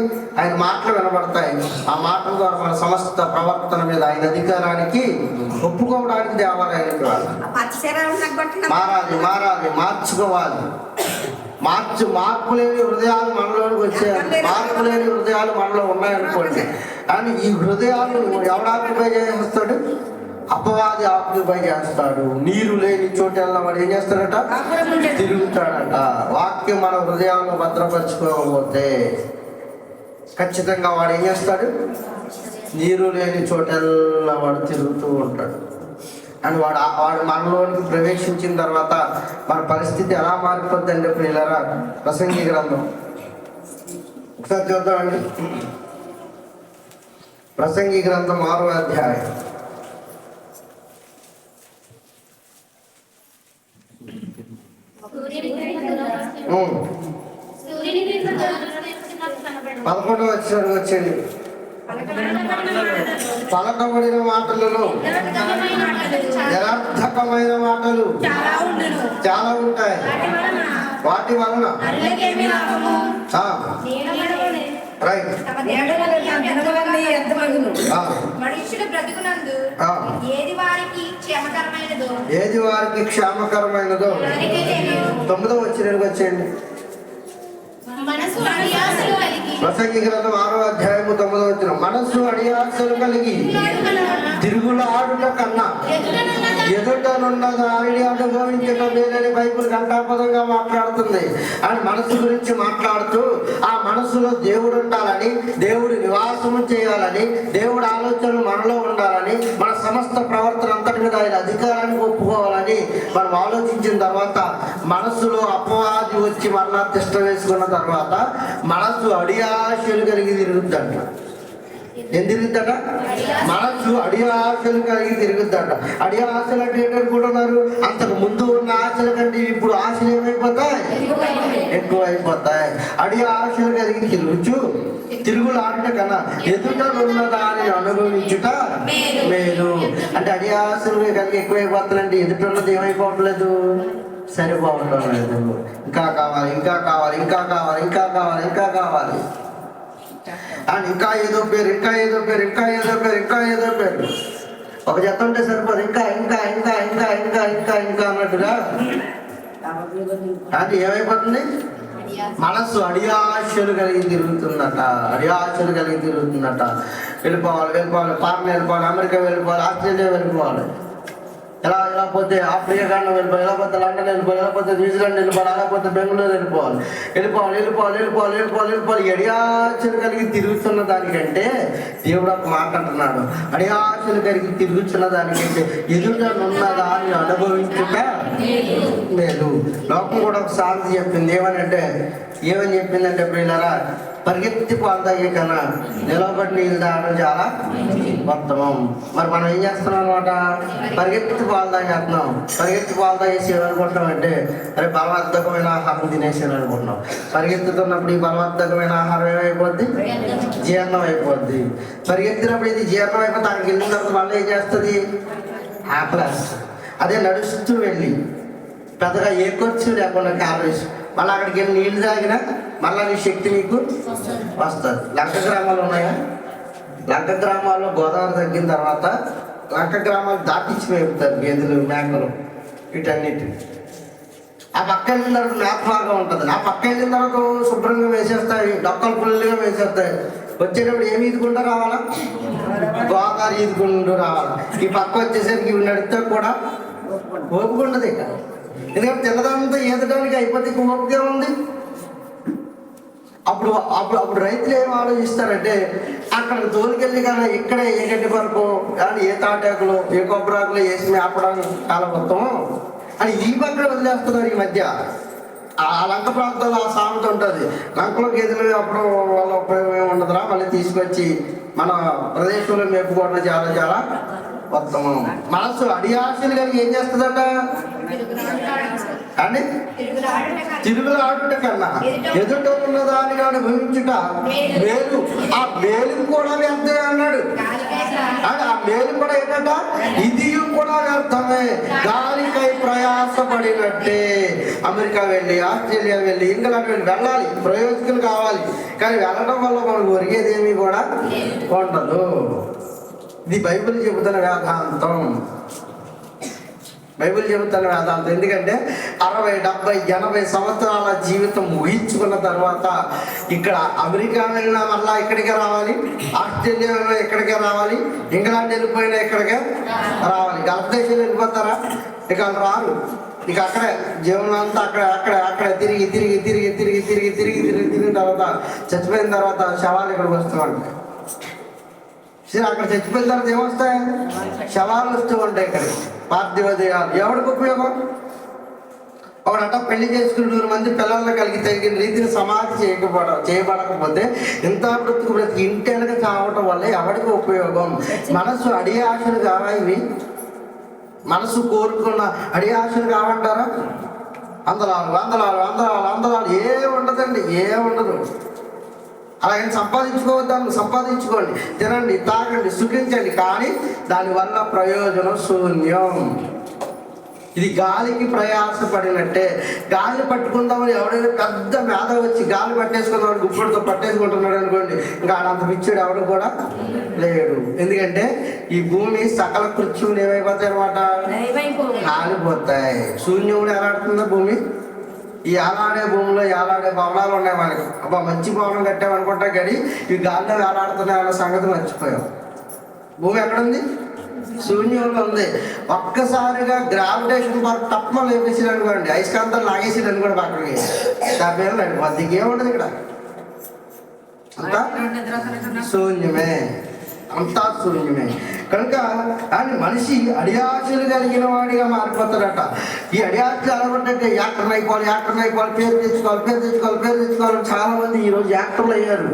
ఆయన మాటలు వినబడతాయి. ఆ మాటల ద్వారా మన సమస్త ప్రవర్తన మీద ఆయన అధికారానికి ఒప్పుకోవడానికి దేవాలయానికి మారాలి, మార్చుకోవాలి. మార్పు లేని హృదయాలు మనలోకి వచ్చాయి. మార్పు లేని హృదయాలు మనలో ఉన్నాయనుకోండి. కానీ ఈ హృదయాలు ఎవడు ఆక్యుపై చేస్తాడు? అపవాది ఆక్యుపై చేస్తాడు. నీరు లేని చోట వాడు ఏం చేస్తాడట? తిరుగుతాడట. వాక్యం మన హృదయాలను భద్రపరచుకోకపోతే ఖచ్చితంగా వాడు ఏం చేస్తాడు? నీరు లేని చోటల్లా వాడు తిరుగుతూ ఉంటాడు. అని వాడు మనలోనికి ప్రవేశించిన తర్వాత మన పరిస్థితి ఎలా మారిపోద్దండి ప్రియులారా? ప్రసంగి గ్రంథం ఒకసారి చూద్దామండి. ప్రసంగి గ్రంథం 6వ అధ్యాయం. పదకొండవ వచ్చేయండి. పలకబడిన మాటలలో నిరర్థకమైన మాటలు చాలా ఉంటాయి. వాటి వలన ఏది వారికి క్షేమకరమైనదో 9వ వచ్చేయండి. ప్రసంగి గ్రంథం 6వ అధ్యాయము 9వ వచనం. మనస్సు అడియాసలు కలిగి తిరుగులాడుట కన్నా ఎదుటనున్న దానిని అనుభవించడం లేదని బైబిల్ ఘంటాపదంగా మాట్లాడుతుంది. అని మనసు గురించి మాట్లాడుతూ ఆ మనసులో దేవుడు ఉండాలని, దేవుడు నివాసము చేయాలని, దేవుడు ఆలోచనలు మనలో ఉండాలని, మన సమస్త ప్రవర్తన అంతటి మీద ఆయన అధికారాన్ని ఒప్పుకోవాలని మనం ఆలోచించిన తర్వాత మనసులో అపవాది వచ్చి మరలా తిష్ట వేసుకున్న తర్వాత మనసు అడియాశలు కలిగి తిరుగుద్దంట. ఏం తిరుగుద్దట? మనసు అడి ఆశలు కలిగి తిరుగుద్దట. అడి ఆశలు అంటే ఏంటనుకుంటున్నారు? అంతకు ముందు ఉన్న ఆశల కంటే ఇప్పుడు ఆశలు ఏమైపోతాయి? ఎక్కువ అయిపోతాయి. అడి ఆశలు కలిగి తిరుగులాట కన్నా ఎదుట ఉన్న దాన్ని అనుభవించుట మేలు. అంటే అడి ఆశలు కలిగి ఎక్కువైపోతాయంటే ఎదుట ఉన్నది ఏమైపోవట్లేదు? సరిపోవటం లేదు. ఇంకా కావాలి, ఇంకా కావాలి, ఇంకా కావాలి, ఇంకా కావాలి, ఇంకా కావాలి అని ఇంకా ఏదో పేరు, ఇంకా ఏదో పేరు, ఇంకా ఏదో పేరు, ఇంకా ఏదో పేరు. ఒక జత ఉంటే సరిపోదు, ఇంకా ఇంకా ఇంకా ఇంకా ఇంకా ఇంకా ఇంకా అన్నట్టుగా అది ఏమైపోతుంది? మనస్సు అడియాశలు కలిగి తిరుగుతుందట. అడియాశలు కలిగి తిరుగుతుందట. వెళ్ళిపోవాలి, వెళ్ళిపోవాలి, ఫారెన్ వెళ్ళిపోవాలి, అమెరికా వెళ్ళిపోవాలి, ఆస్ట్రేలియా వెళ్ళిపోవాలి, ఎలా పోతే ఆఫ్రికా ఖండం వెళ్ళిపోవాలి, ఎలా పోతే లండన్ వెళ్ళిపోవాలి, ఎలా పోతే న్యూజిలాండ్ వెళ్ళిపోవాలి, అలా పోతే బెంగళూరు వెళ్ళిపోవాలి, వెళ్ళిపోవాలి వెళ్ళిపోవాలి వెళ్ళిపోవాలి వెళ్ళిపోవాలి వెళ్ళిపోవాలి. అడియాశలు కలిగి తిరుగుతున్న దానికంటే దేవుడు ఒక మాట అంటున్నాడు, అడియాశలు కలిగి తిరుగుతున్న దానికంటే ఎదుటనున్న దాన్ని అనుభవించుట లేదు. లోకం కూడా ఒక సామెత చెప్పింది. ఏమని చెప్పిందంటే పిల్లరా, పరిగెత్తి పాలు తాగే కన్నా నిలబడి నీళ్ళు తాగడం చాలా ఉత్తమం. మరి మనం ఏం చేస్తున్నాం అనమాట? పరిగెత్తి పాలు తాగేస్తున్నాం. పరిగెత్తి పాలు తాగేసి ఏమనుకుంటున్నాం అంటే, అరే బలవర్ధకమైన ఆహారం తినేసాను అనుకుంటున్నాం. పరిగెత్తుతున్నప్పుడు ఈ బలవర్ధకమైన ఆహారం ఏమైపోద్ది? జీర్ణం అయిపోద్ది. పరిగెత్తినప్పుడు ఇది జీర్ణం అయిపోతే అక్కడికి వెళ్ళిన తర్వాత మళ్ళీ ఏం చేస్తుంది? ఆకలేస్తుంది. అదే నడుస్తూ వెళ్ళి పెద్దగా ఏ ఖర్చు లేకుండా క్యాలరీస్ మళ్ళీ అక్కడికి వెళ్ళి నీళ్ళు తాగినా మళ్ళీ నీ శక్తి నీకు వస్తుంది. లంక గ్రామాలు ఉన్నాయా? లంక గ్రామాల్లో గోదావరి తగ్గిన తర్వాత లంక గ్రామాలు దాటించి వేపుతారు గేదెలు, మేకలు, వీటన్నిటి. ఆ పక్క వెళ్ళిన తర్వాత మేత మార్గం ఉంటుంది. ఆ పక్క వెళ్ళిన తర్వాత శుభ్రంగా వేసేస్తాయి, డొక్కలు ఫుల్గా వేసేస్తాయి. వచ్చేటప్పుడు ఏమి ఈదుకుంటూ రావాలా? గోదావరి ఈదుకుంటూ రావాలా. ఈ పక్క వచ్చేసరికి ఇవి నడితే కూడా ఓపిక ఉండదు. ఇక ఎందుకంటే తెల్లదంతా ఈదడానికి అయిపోతే ఓపిక ఉంది. అప్పుడు అప్పుడు అప్పుడు రైతులు ఏం ఆలోచిస్తారంటే, అక్కడ తోలుకెళ్ళి కానీ ఇక్కడే ఏ గడ్డి పరుపు కానీ ఏ తాటాకులు ఏ కొబ్బరాకులు వేసి మేపడానికి చాలా మొత్తం అని ఈ పక్కన వదిలేస్తున్నారు ఈ మధ్య. ఆ లంక ప్రాంతంలో ఆ సామెత ఉంటుంది, లంకలో గేదెలు అప్పుడు వాళ్ళ ఉపయోగం ఏమి ఉండదురా, మళ్ళీ తీసుకొచ్చి మన ప్రదేశంలో మేపుకోవడం చాలా చాలా ఉత్తమం. మనసు అడియాశలు కలిగి ఏం చేస్తుందట అండి? తిరుగులాడుట కన్నా ఎదుట ఉన్న దానిని అనుభవించుట మేలు. ఆ మేలు కూడా వ్యర్థమే అన్నాడు. ఆ మేలు కూడా ఏంటంట? ఇది కూడా వ్యర్థమే, గాలికై ప్రయాసపడినట్టే. అమెరికా వెళ్ళి, ఆస్ట్రేలియా వెళ్ళి, ఇంగ్లాండ్ వెళ్ళి వెళ్ళాలి, ప్రయోజకులు కావాలి. కానీ వెళ్ళడం వల్ల మనకు ఒరిగేది ఏమీ కూడా ఉండదు. ఇది బైబిల్ చెబుతున్న వేదాంతం. బైబిల్ చెబుతున్న వేదాంతం. ఎందుకంటే 60, 70, 80 సంవత్సరాల జీవితం ముగించుకున్న తర్వాత ఇక్కడ అమెరికా వెళ్ళినా మళ్ళా ఇక్కడికే రావాలి, ఆస్ట్రేలియా వెళ్ళినా ఇక్కడికే రావాలి, ఇంగ్లాండ్ వెళ్ళిపోయినా ఇక్కడికే రావాలి. గల్ఫ్ దేశాలు వెళ్ళిపోతారా? ఇక రారు. ఇక అక్కడే జీవనం అంతా అక్కడ తిరిగి తిరిగి తిరిగి తిరిగి తిరిగి తిరిగి తిరిగి తిరిగిన తర్వాత చచ్చిపోయిన తర్వాత శవాలు ఇక్కడికి వస్తామంట. అక్కడ చచ్చిపోయిన తర్వాత ఏమొస్తాయి? శవాలు వస్తూ ఉంటాయి ఇక్కడ. పార్థివ దేహాలు ఎవరికి ఉపయోగం? ఒకడంట పెళ్లి చేసుకుని 100 మంది పిల్లలను కలిగి తగిన రీతిని సమాధి చేయబడకపోతే ఇంత బ్రతుకు ఇంటి వెనక చావటం వల్ల ఎవరికి ఉపయోగం? మనసు అడి ఆశలు కావా ఇవి? మనసు కోరుకున్న అడి ఆశలు కావంటారా? అందలాలు అందలాలు అందలాలు అందలాలు ఏముండదండి, ఏముండదు. అలాగని సంపాదించుకోవద్దాను, సంపాదించుకోండి, తినండి, తాగండి, సుఖించండి, కానీ దానివల్ల ప్రయోజనం శూన్యం. ఇది గాలికి ప్రయాసపడినట్టే. గాలి పట్టుకుందామని ఎవడైనా పెద్ద మేధ వచ్చి గాలి పట్టేసుకుందామని గుప్పటితో పట్టేసుకుంటున్నాడు అనుకోండి, ఇంకా ఆడంత పిచ్చుడు ఎవడు కూడా లేడు. ఎందుకంటే ఈ భూమి సకల కృత్యులు ఏమైపోతాయి అనమాట? కాలిపోతాయి. శూన్యముడు ఎలాడుతుందా భూమి? ఈ ఏలాడే భూమిలో ఏలాడే భవనాలు ఉన్నాయి మనకి. అబ్బా మంచి భవనం కట్టామనుకుంటా కానీ ఈ గాలిలో ఏలాడుతున్నాయి అన్న సంగతి మర్చిపోయాం. భూమి ఎక్కడుంది? శూన్యంలో ఉంది. ఒక్కసారిగా గ్రావిటేషన్ పవర్ తప్ప లేపేసాడు అనుకోండి, అయస్కాంతాలు లాగేసాడు అనుకోండి పక్కడికి, దాని మీద నడిపోద్ది. ఏముండదు ఇక్కడ, అంతా శూన్యమే, అంతా శూన్యమే. కనుక ఆయన మనిషి అడియాశలు కలిగిన వాడిగా మారిపోతాడట. ఈ అడియాశలు అలవాటే యాక్టర్లు అయిపోవాలి, పేరు తెచ్చుకోవాలి. చాలా మంది ఈరోజు యాక్టర్లు అయ్యారు.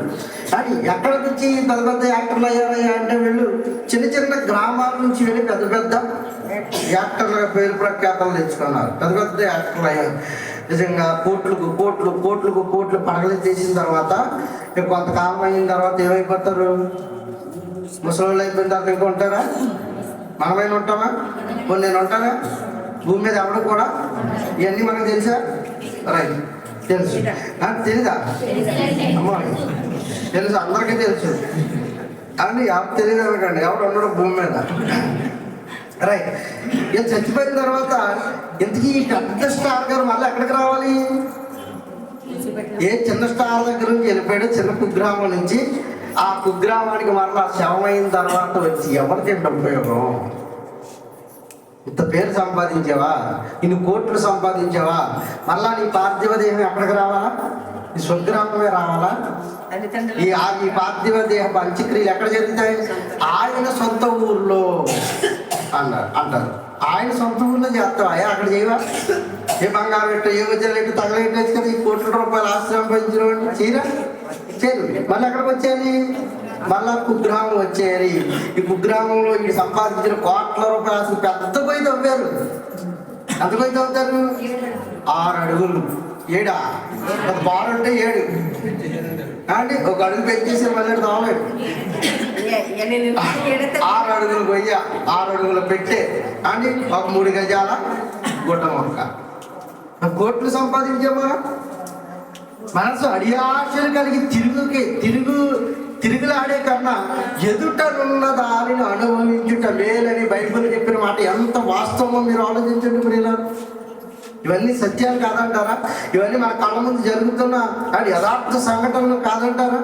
కానీ ఎక్కడ నుంచి పెద్ద పెద్ద యాక్టర్లు అయ్యారయ్యా అంటే వీళ్ళు చిన్న చిన్న గ్రామాల నుంచి వెళ్ళి పెద్ద పెద్ద యాక్టర్లుగా పేరు ప్రఖ్యాతలు తెచ్చుకున్నారు. పెద్ద పెద్ద యాక్టర్లు అయ్యారు. నిజంగా కోట్లు పడగలు చేసిన తర్వాత కొంతకాలం అయిన తర్వాత ఏమైపోతారు? ముసలి అయిపోయిన తర్వాత ఇంకా ఉంటారా? మనమైనా ఉంటామా? కొన్ని నేను ఉంటానా? భూమి మీద ఎవడు కూడా ఇవన్నీ మనకు తెలుసా? రైట్, తెలుసు. తెలీదా? అమ్మా తెలుసు, అందరికీ తెలుసు. కానీ ఎవరు తెలియదు అనకండి, ఎవరు ఉండడం భూమి మీద. రైట్. ఇక చచ్చిపోయిన తర్వాత ఇంతకీ ఈ పెద్ద స్టార్ గారు మళ్ళీ ఎక్కడికి రావాలి? ఏ చిన్న స్టార్ దగ్గర నుంచి వెళ్ళిపోయాడు, చిన్న కుగ్రామం నుంచి. ఆ కుగ్రామానికి మరలా శవమైన తర్వాత వచ్చి ఎవరికి ఉపయోగం? ఇంత పేరు సంపాదించావా, ఇన్ని కోట్లు సంపాదించావా, మళ్ళా నీ పార్థివ దేహం ఎక్కడికి రావాలా? ఈ స్వగ్రామమే రావాలా? ఈ పార్థివ దేహ అంత్యక్రియలు ఎక్కడ జరుగుతాయి? ఆయన సొంత ఊర్లో అంటారు. ఆయన సొంత ఊర్లో చేస్తావా? అక్కడ చేయవా? ఏ బంగారు పెట్టు, ఏ వజ్రాలు పెట్టు, తగలెట్టచ్చు కదా. ఈ కోట్ల రూపాయలు ఆస్తి సంపాదించిన చేయరా? చేయరు. మళ్ళీ ఎక్కడికి వచ్చేయాలి? మళ్ళా కుగ్రామం వచ్చేయాలి. ఈ కుగ్రామంలో ఈ సంపాదించిన కోట్ల రూపాయలు అసలు పెద్ద పోయి తవ్వారు. ఎంత పోయి తవ్వుతారు? 6 అడుగులు. 7 బారు అంటే 7 అంటే 1 అడుగు పెంచేసి మళ్ళీ తవ్వలేడు. 6 అడుగులు గొయ్య, 6 అడుగులు పెట్టే అంటే ఒక 3 గజాల గుడ్డ మొక్క. కోట్లు సంపాదించామా? మనసు అడియాశలు కలిగి తిరుగులాడే కన్నా ఎదుటనున్న దానిని అనుభవించుట మేలని బైబిల్ చెప్పిన మాట ఎంత వాస్తవమో మీరు ఆలోచించండి ప్రియుల. ఇవన్నీ సత్యాలు కాదంటారా? ఇవన్నీ మన కళ్ళ ముందు జరుగుతున్న యథార్థ సంఘటనలు కాదంటారా?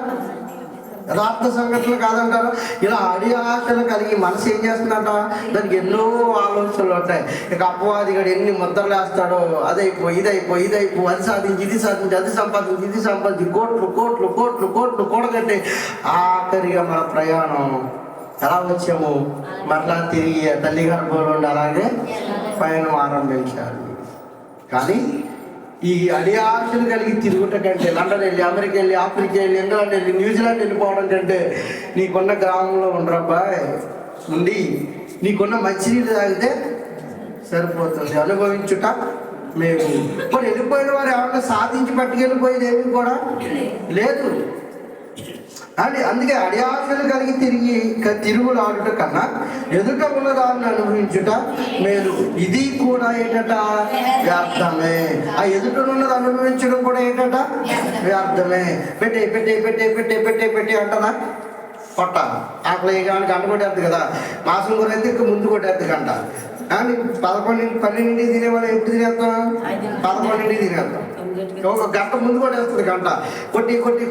ఇలా అడియాశలు కలిగి మనసు ఏం చేస్తుందట? దానికి ఎన్నో ఆలోచనలు ఉంటాయి. ఇక అపవాదిగాడు ఎన్ని ముద్రలు వేస్తాడో, అదైపోయి ఇదైపో అది సాధించి ఇది సాధించి అది సంపాదించి కోట్లు కూడగట్టి ఆఖరిగా మన ప్రయాణం ఎలా వచ్చాము? మరలా తిరిగి తల్లి గర్భంలో ఉండి అలాగే పయనం ఆరంభించాలి. కానీ ఈ అడియాశలు కలిగి తిరుగుట కంటే, లండన్ వెళ్ళి, అమెరికా వెళ్ళి, ఆఫ్రికా వెళ్ళి, ఇంగ్లాండ్ వెళ్ళి, న్యూజిలాండ్ వెళ్ళిపోవడం కంటే నీకున్న గ్రామంలో ఉండరబ్బాయి ఉండి నీకున్న మంచినీళ్ళు తాగితే సరిపోతుంది. అనుభవించుట మేము. ఇప్పుడు వెళ్ళిపోయిన వారు ఏమన్నా సాధించి పట్టుకెళ్ళిపోయేది ఏమి కూడా లేదు. అని అందుకే అడియాశలు కలిగి తిరుగులాడుట కన్నా ఎదుట ఉన్నదాన్ని అనుభవించుట మేలు. ఇది కూడా ఏంటట? వ్యర్థమే. ఆ ఎదుట ఉన్నది అనుభవించడం కూడా ఏంటట? వ్యర్థమే. పెట్టే అంటదా? పొట్ట ఆకలి కానీ గంట కొట్టేద్దు కదా. మాసం కూర అయితే ఇంకా ముందు కొట్టేద్దు గంట. కానీ 12 తినేవాళ్ళు ఎప్పుడు తినేస్తాం? 11 తినేస్తాం. ఒక గంట ముందు కూడా వేస్తుంది. గంట కొట్టి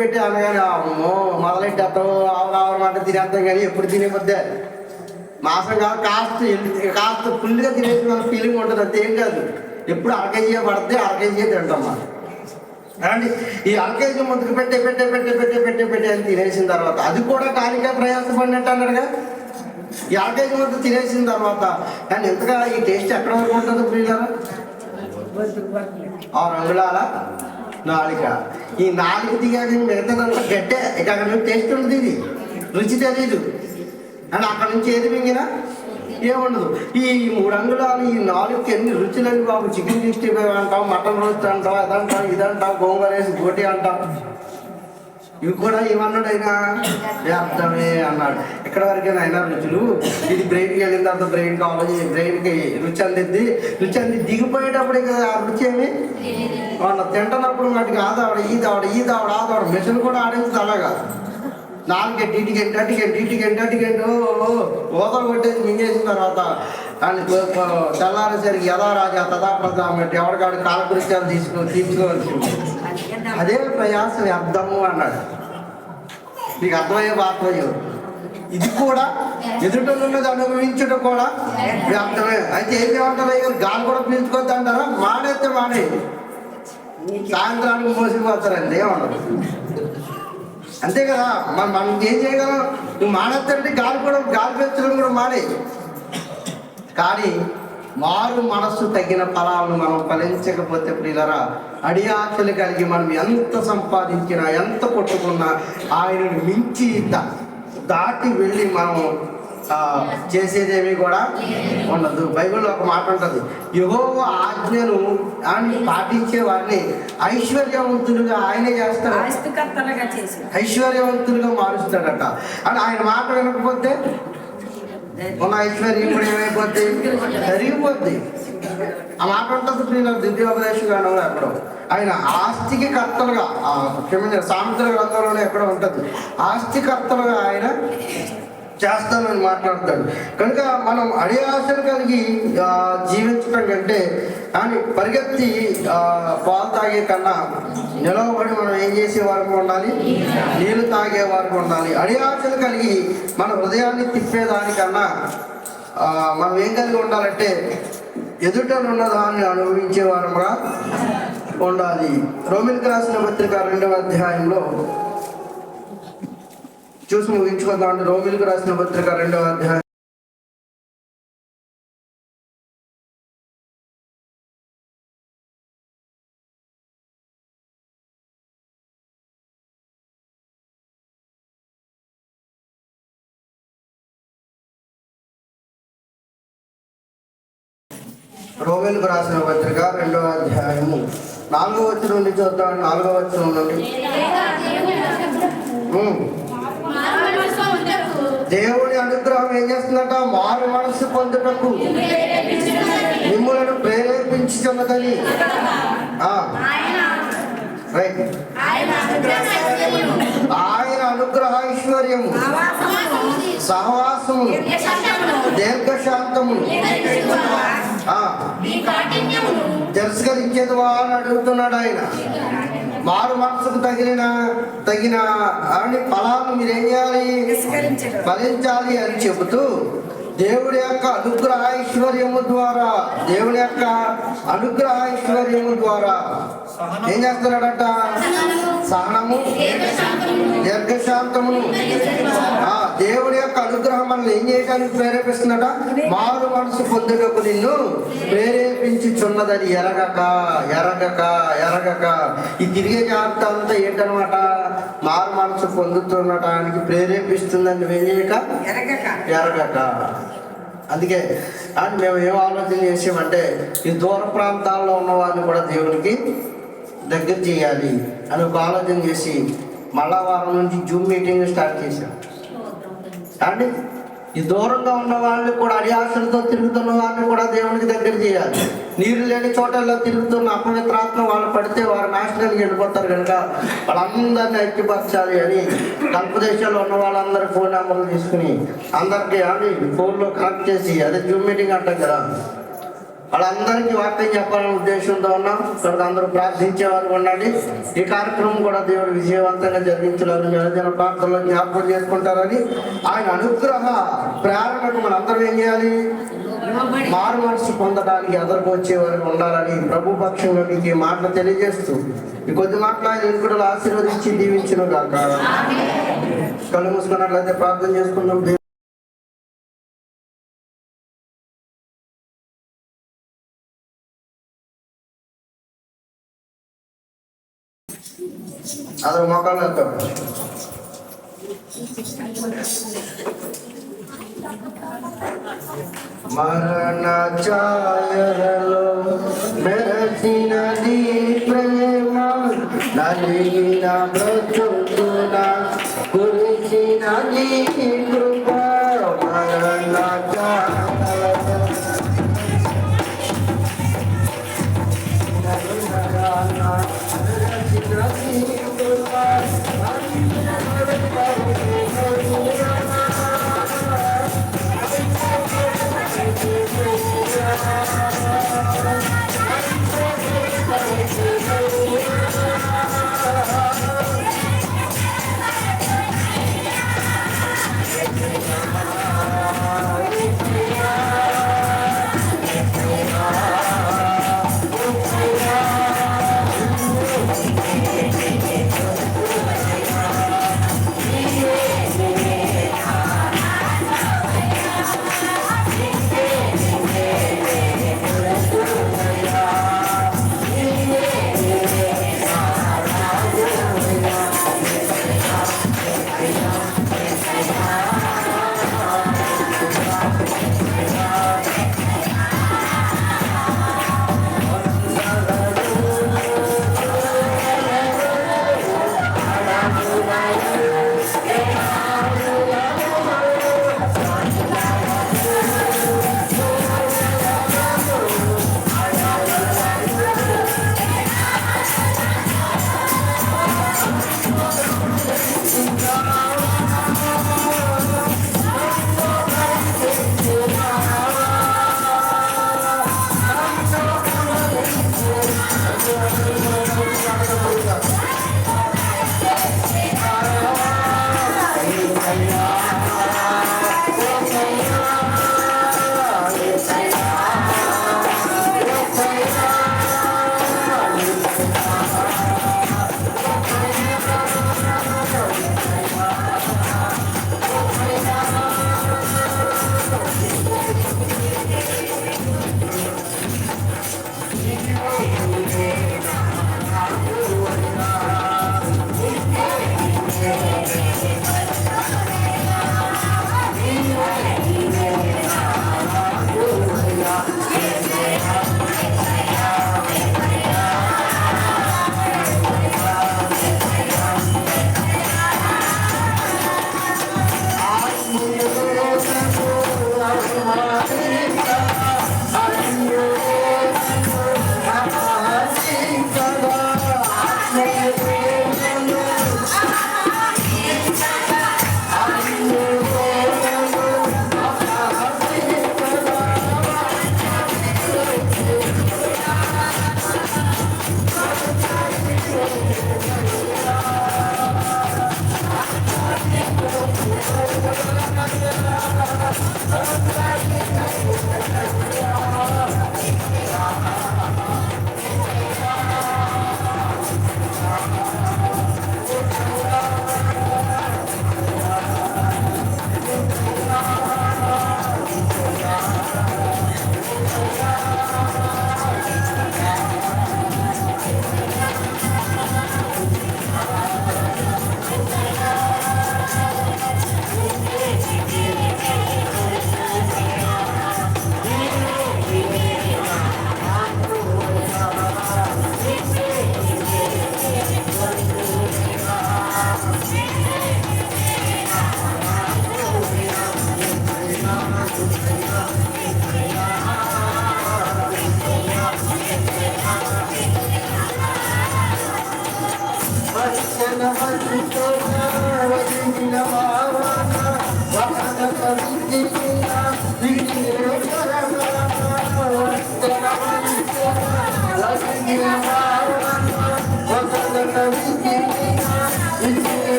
పెట్టే అనగానే అమ్మో మొదలెట్టేస్తాం. ఆవరమాట తినేస్తాం. కానీ ఎప్పుడు తినే మధ్య మాసం కాదు, కాస్త ఫుల్గా తినేసి మన ఫీలింగ్ ఉంటుంది. అంతేం కాదు. ఎప్పుడు అరకేజీ పడితే అరకేజీ తింటాం మనం. అండి ఈ అరకేజీ ముందుకు పెట్టే అని తినేసిన తర్వాత అది కూడా కాలిగా ప్రయాసపడినట్టు అన్నాడుగా. ఈ అరకేజీ ముందు తినేసిన తర్వాత కానీ ఎంతగా ఈ టేస్ట్ ఎక్కడ వరకు ఉంటుంది ప్రియులారా? 6 అంగుళాల నాలుక. ఈ నాలుగు దిగాక మిగతాదంతా గడ్డే. ఇక అక్కడ నుంచి టేస్ట్ ఉంటుంది, ఇది రుచి తెలీదు. అని అక్కడ నుంచి ఏది మింగినా ఏముండదు. ఈ 3 అంగుళాలు ఈ 4కి ఎన్ని రుచులని బాబు. చికెన్ 65 అంటాం, మటన్ రోస్ట్ అంటాం, అదంటాం ఇదంటాం, గోంగూర వేసి గోటి అంటాం. ఇవి కూడా ఏమన్నాడు? వ్యర్థమే అన్నాడు. ఎక్కడ వరకైనా అయినా రుచులు. ఇది బ్రెయిన్కి వెళ్ళిన తర్వాత బ్రెయిన్ కావాలి, బ్రెయిన్కి రుచి అందిద్ది. రుచి అంది దిగిపోయేటప్పుడు కదా ఆ రుచి ఏమి వాళ్ళ తింటున్నప్పుడు వాటికి ఆదావడ ఈ దావడ మిషన్ కూడా ఆడేస్తుంది. అలాగా 4 టీటికెంటో ఓదలు కొట్టేసి మింగేసిన తర్వాత దాన్ని తెల్లారేసరికి యథారాజా తథాప్రథం అంటే ఎవరికాడు కాలకృత్యాలు తీసుకోవాల్సింది. అదే ప్రయాస వ్యర్థము అన్నాడు. నీకు అర్థమయ్యే పాత్రయ్యో. ఇది కూడా ఎదుటనున్నది అనుభవించడం కూడా వ్యర్థమే. అయితే ఏం చేయమంటారు? గాలి కూడా పీల్చుకోవద్దు అంటారా? మానేస్తే మానే సాయంత్రానికి మోసిపోతారండి. ఏమన్నారు? అంతే కదా. మనం ఏం చేయగలం? నువ్వు మానేస్తానంటే గాలి పెంచడం కూడా మానే. కానీ మారు మనస్సు తగిన ఫలాలను మనం ఫలించకపోతే ప్రియులరా, అడియాశలు కలిగి మనం ఎంత సంపాదించినా ఎంత కొట్టుకున్నా ఆయనను మించి దాటి వెళ్ళి మనం చేసేదేమీ కూడా ఉండదు. బైబిల్లో ఒక మాట ఉంటుంది, యెహోవా ఆజ్ఞను పాటించే వారిని ఐశ్వర్యవంతులుగా ఆయనే చేస్తాడు, ఐశ్వర్యవంతులుగా మారుస్తాడట. అని ఆయన మాట వినకపోతే ఉన్న ఐశ్వర్యం కూడా ఏమైపోద్ది? జరిగిపోద్ది. ఆ మాట ఉంటుంది ప్రియులారా, దివ్యోపదేశ గానంలో ఎక్కడో ఆయన ఆస్తికి కర్తలుగా, సామెతల గ్రంథంలోనే ఎక్కడో ఉంటుంది, ఆస్తికర్తలుగా ఆయన చేస్తానని మాట్లాడతాడు. కనుక మనం అడియాశలు కలిగి జీవించడం కంటే కానీ పరిగెత్తి పాలు తాగే కన్నా నిలవబడి మనం ఏం చేసే వారికి ఉండాలి? నీళ్లు తాగే వారికి ఉండాలి. అడియాశలు కలిగి మన హృదయాన్ని తిప్పేదానికన్నా మనం ఏం కలిగి ఉండాలంటే ఎదుటనున్న దాన్ని అనుభవించే వారముగా ఉండాలి. రోమిలికి రాసిన పత్రిక 2వ అధ్యాయంలో చూసి ముగించుకుందాం. రోమిలికి రాసిన పత్రిక 2వ అధ్యాయం రోమిలికి రాసిన పత్రిక 2వ అధ్యాయము 4వ వచనం నుండి చూద్దాం. 4వ వచనం నుండి దేవుని అనుగ్రహం ఏం చేస్తుందట? మారు మనస్సు పొందుటకు మిమ్మల్ని ప్రేరేపించుచున్నదని. రైట్. ఆయన అనుగ్రహ ఐశ్వర్యము, సహవాసము, దీర్ఘశాంతము తిరస్కరించేదివా అని అడుగుతున్నాడు ఆయన. మారు మనసుకు తగిన ఫలాలను మీరేం చేయాలి? ఫలించాలి అని చెబుతూ దేవుడి యొక్క అనుగ్రహ ఐశ్వర్యము ద్వారా ఏం చేస్తున్నాడట? సహనము, దీర్ఘశాంతమును. దేవుడి యొక్క అనుగ్రహం మనల్ని ఏం చేయడానికి ప్రేరేపిస్తున్నట? మారు మనసు పొందుటకు నిన్ను ప్రేరేపించుచున్నదని ఎరగక ఈ తిరిగే జాగ్రత్త అంతా ఏంటనమాట? మారు మనసు పొందుతుండటానికి ప్రేరేపిస్తుందని నువ్వేం చేయక ఎరగక. అందుకే అని మేము ఏం ఆలోచన చేసామంటే ఈ దూర ప్రాంతాల్లో ఉన్న వారిని కూడా దేవునికి దగ్గర చేయాలి అని ఒక ఆలోచన చేసి మళ్ళా వారం నుంచి జూమ్ మీటింగ్ స్టార్ట్ చేశాం. అండి ఈ దూరంగా ఉన్న వాళ్ళని కూడా, అడియాశలతో తిరుగుతున్న వారిని కూడా దేవునికి దగ్గర చేయాలి. నీరు లేని చోటల్లో తిరుగుతున్న అపవిత్రాత్మ వాళ్ళు పడితే వారు నాశనానికి వెళ్ళిపోతారు. కనుక వాళ్ళందరినీ ఐక్యపరచాలి అని దేశాల్లో ఉన్న వాళ్ళందరి ఫోన్ నెంబర్లు తీసుకుని అందరికీ అని ఫోన్లో కనెక్ట్ చేసి, అదే జూమ్ మీటింగ్ అంటాం కదా, వాళ్ళందరికీ వాక్యం చెప్పాలనే ఉద్దేశంతో ఉన్నాం. కనుక అందరూ ప్రార్థించేవారు ఉండండి. ఈ కార్యక్రమం కూడా దేవుడు విజయవంతంగా జరిగించాలని జనజన ప్రార్థనలో జ్ఞాపకం చేసుకుంటారని ఆయన అనుగ్రహ ప్రేరణకు మనందరం ఏం చేయాలి? మారు మనసు పొందడానికి ఎదురుకు వచ్చేవారు ఉండాలని ప్రభు పక్షంలో మీకు ఈ మాటలు తెలియజేస్తూ ఈ కొద్ది మాటలు ఆయన కూడా ఆశీర్వదించి దీవించును గాక. కళ్ళు మూసుకున్నట్లయితే ప్రార్థన చేసుకుందాం. అదొక మొక్కలు వెళ్తాం. మరణ ఛాయలో మెరసినది ప్రేమ, నలిగిన బ్రతుకున కురిసినది కృప. మరణ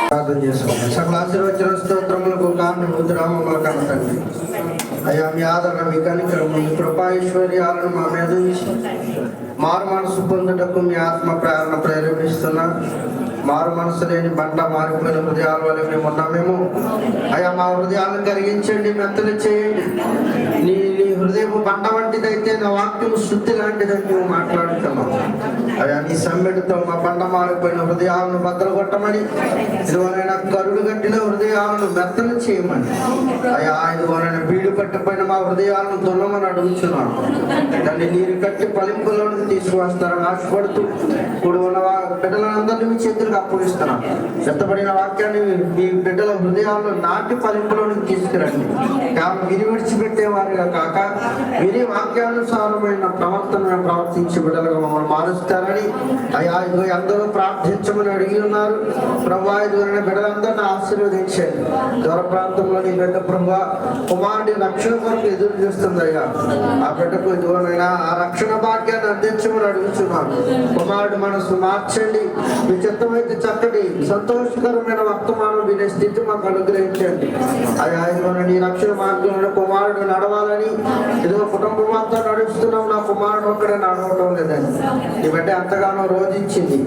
ప్రార్థన చేసుకుంటాం. సకల ఆశీర్వచన స్తోత్రములకు కారణము రామముల కనతండి. అయ్యా మీ ఆదరణ మీ కనికరము మీ కృపాయిశ్వర్యాలను మా మీద ఉంచి మారు మనసు పొందుటకు మీ ఆత్మ ప్రేరణ ప్రేరేపిస్తున్నా. మారు మనసు లేని బండ మారిపోయిన హృదయాల వల్ల మేము ఉన్నామేమో. అయ్యా మా హృదయాలను కరిగించండి, మెత్తలు చేయండి. నీ నీ హృదయపు బండ వంటిదైతే నా వాక్యం శుద్ధి లాంటిదని మేము మాట్లాడుతున్నాం. అయ్యా నీ సమ్మెడితో మా బండ మారిపోయిన హృదయాలను బద్దలుగొట్టమని, ఇదిగోనైనా కరుడు గట్టిన హృదయాలను మెత్తలు చేయమని, అయ్యా ఇదిగోనైనా బీడు పట్టిపోయిన మా హృదయాలను దున్నమని అడుగుతున్నాను. దాన్ని నీరు కట్టి ఫలింపులను తీసుకువస్తారని ఆశపడుతూ ఇప్పుడు ఉన్న బిడ్డలందరినీ మీ చేతులకు అప్పగిస్తున్నాం. చెత్తబడిన వాక్యాన్ని మీ బిడ్డల హృదయాల్లో నాటి ఫలింపులను తీసుకురండి. విని విడిచిపెట్టేవారుగా కాక విని వాక్యానుసారమైన ప్రవర్తన ప్రవర్తించి బిడ్డలుగా మమ్మల్ని మారుస్తారని అయ్యా ఇదిగో అందరూ ప్రార్థించమని అడిగి ఉన్నారు. ప్రభా ఇదిగోనైనా బిడ్డలందరినీ ఆశీర్వదించండి. దూర ప్రాంతంలో నీ బిడ్డ ప్రభా కుమారుడి రక్షణ కొరకు ఎదురు చూస్తుంది. అయ్యా ఆ బిడ్డకు ఇదిగోనైనా ఆ రక్షణ భాగ్యాన్ని అందించమని అడుగుతున్నాను. కుమారుడు మనసు మార్చండి. మీ చిత్తమైతే చక్కటి సంతోషకరమైన వర్తమానం వినే స్థితి మాకు అనుగ్రహించండి. అయ్యా ఇదిగోనైనా నీ రక్షణ మార్గంలో కుమారుడు నడవాలని ఇదిగో కుటుంబం అంతా నడుస్తున్నాం, నా కుమారుడు ఒక్కడే నడవటం లేదని నీ బిడ్డ ఎంతగానో రోధించింది.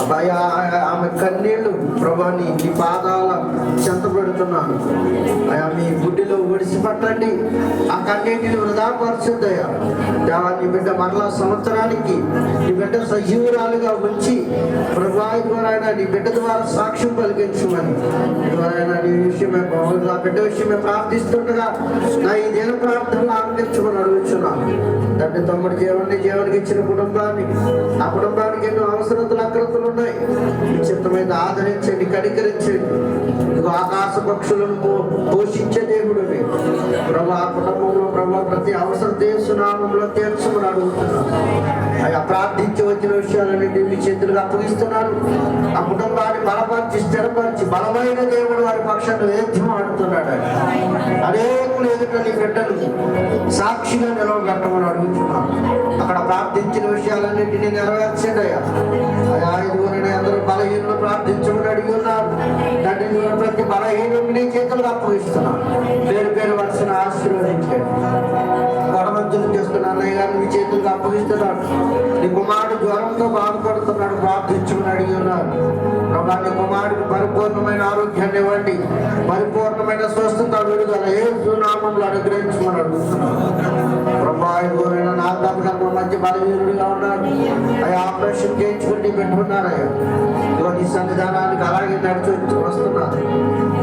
అబ్బాయి ఆమె కన్నీళ్లు ప్రభాని నీ పాదాల చెంత పెడుతున్నాను అయ్యా. మీ గుడ్డిలో ఒడిసిపట్టండి, ఆ కన్నీటిని వృధాపరచుద్దయ్యా. దేవా నీ బిడ్డ మరలా సంవత్సరానికి నీ బిడ్డ సజీవురాలుగా ఉంచి ప్రభా ద్వారా నీ బిడ్డ ద్వారా సాక్ష్యం కలిగించమని ద్వారా నీ విషయమే ఆ బిడ్డ విషయమే ప్రార్థిస్తుండగా నా ఈ దిన ప్రార్థనలు ఆనందించమని అడుగుతున్నాను. తండ్రి తమ్ముడు జీవనికి ఇచ్చిన కుటుంబాన్ని, ఆ కుటుంబానికి ఎన్నో అవసరతలు అక్రతలు ఉన్నాయి. చిత్తమైన ఆదరించండి, కనికరించండి. ఇదిగో ఆకాశ పక్షులను పోషించే దేవుడు ప్రభా కుటుంబంలో ప్రభా ప్రతి అవసరం దేశనామంలో తీర్చమని అడుగుతున్నాను. అయ్యా ప్రార్థించి వచ్చిన విషయాలన్నింటి మీ చేతులుగా అప్పగిస్తున్నాను. ఆ కుటుంబాన్ని బలపరిచి స్థిరపరిచి బలమైన దేవుడు వారి పక్షాన్ని వేద్యం ఆడుతున్నాడు. అనేకులు ఎదుట నీ బిడ్డలు సాక్షిగా నిలవగట్టమని అడుగుతున్నాను. అక్కడ ప్రార్థించిన విషయాలన్నింటినీ నెరవేర్చండి అయ్యా. అయ్యా ఇదిగోనైనా అందరూ బలహీనలు ప్రార్థించమని అడిగి ఉన్నారు. తండ్రి ప్రతి బలహీనం నీ చేతులుగా అప్పగిస్తున్నాను. పేరు పేరు వరుసన ఆశీర్వదించండి. గొడవంతులు చేస్తున్న అన్నయ్య గారిని మీ చేతులకు అప్పగిస్తున్నాడు. నీ కుమారుడు జ్వరంతో బాధపడుతున్నాడు, ప్రార్థించమని అడిగి ఉన్నారు. ప్రభా నీ కుమారుడికి పరిపూర్ణమైన ఆరోగ్యాన్ని ఇవ్వండి, పరిపూర్ణమైన స్వస్థత విడుదల యేసు నామములో అనుగ్రహించమని అడుగుతున్నాను. ప్రభా ఇదిగోనైనా నా తమ మధ్య బలహీనుడిగా ఉన్నారు అయ్యా. ఆపరేషన్ చేయించుకుని పెట్టుకున్నారయ్యా. ఇదిగో నీ సన్నిధానానికి అలాగే నడిచి వస్తున్నారు.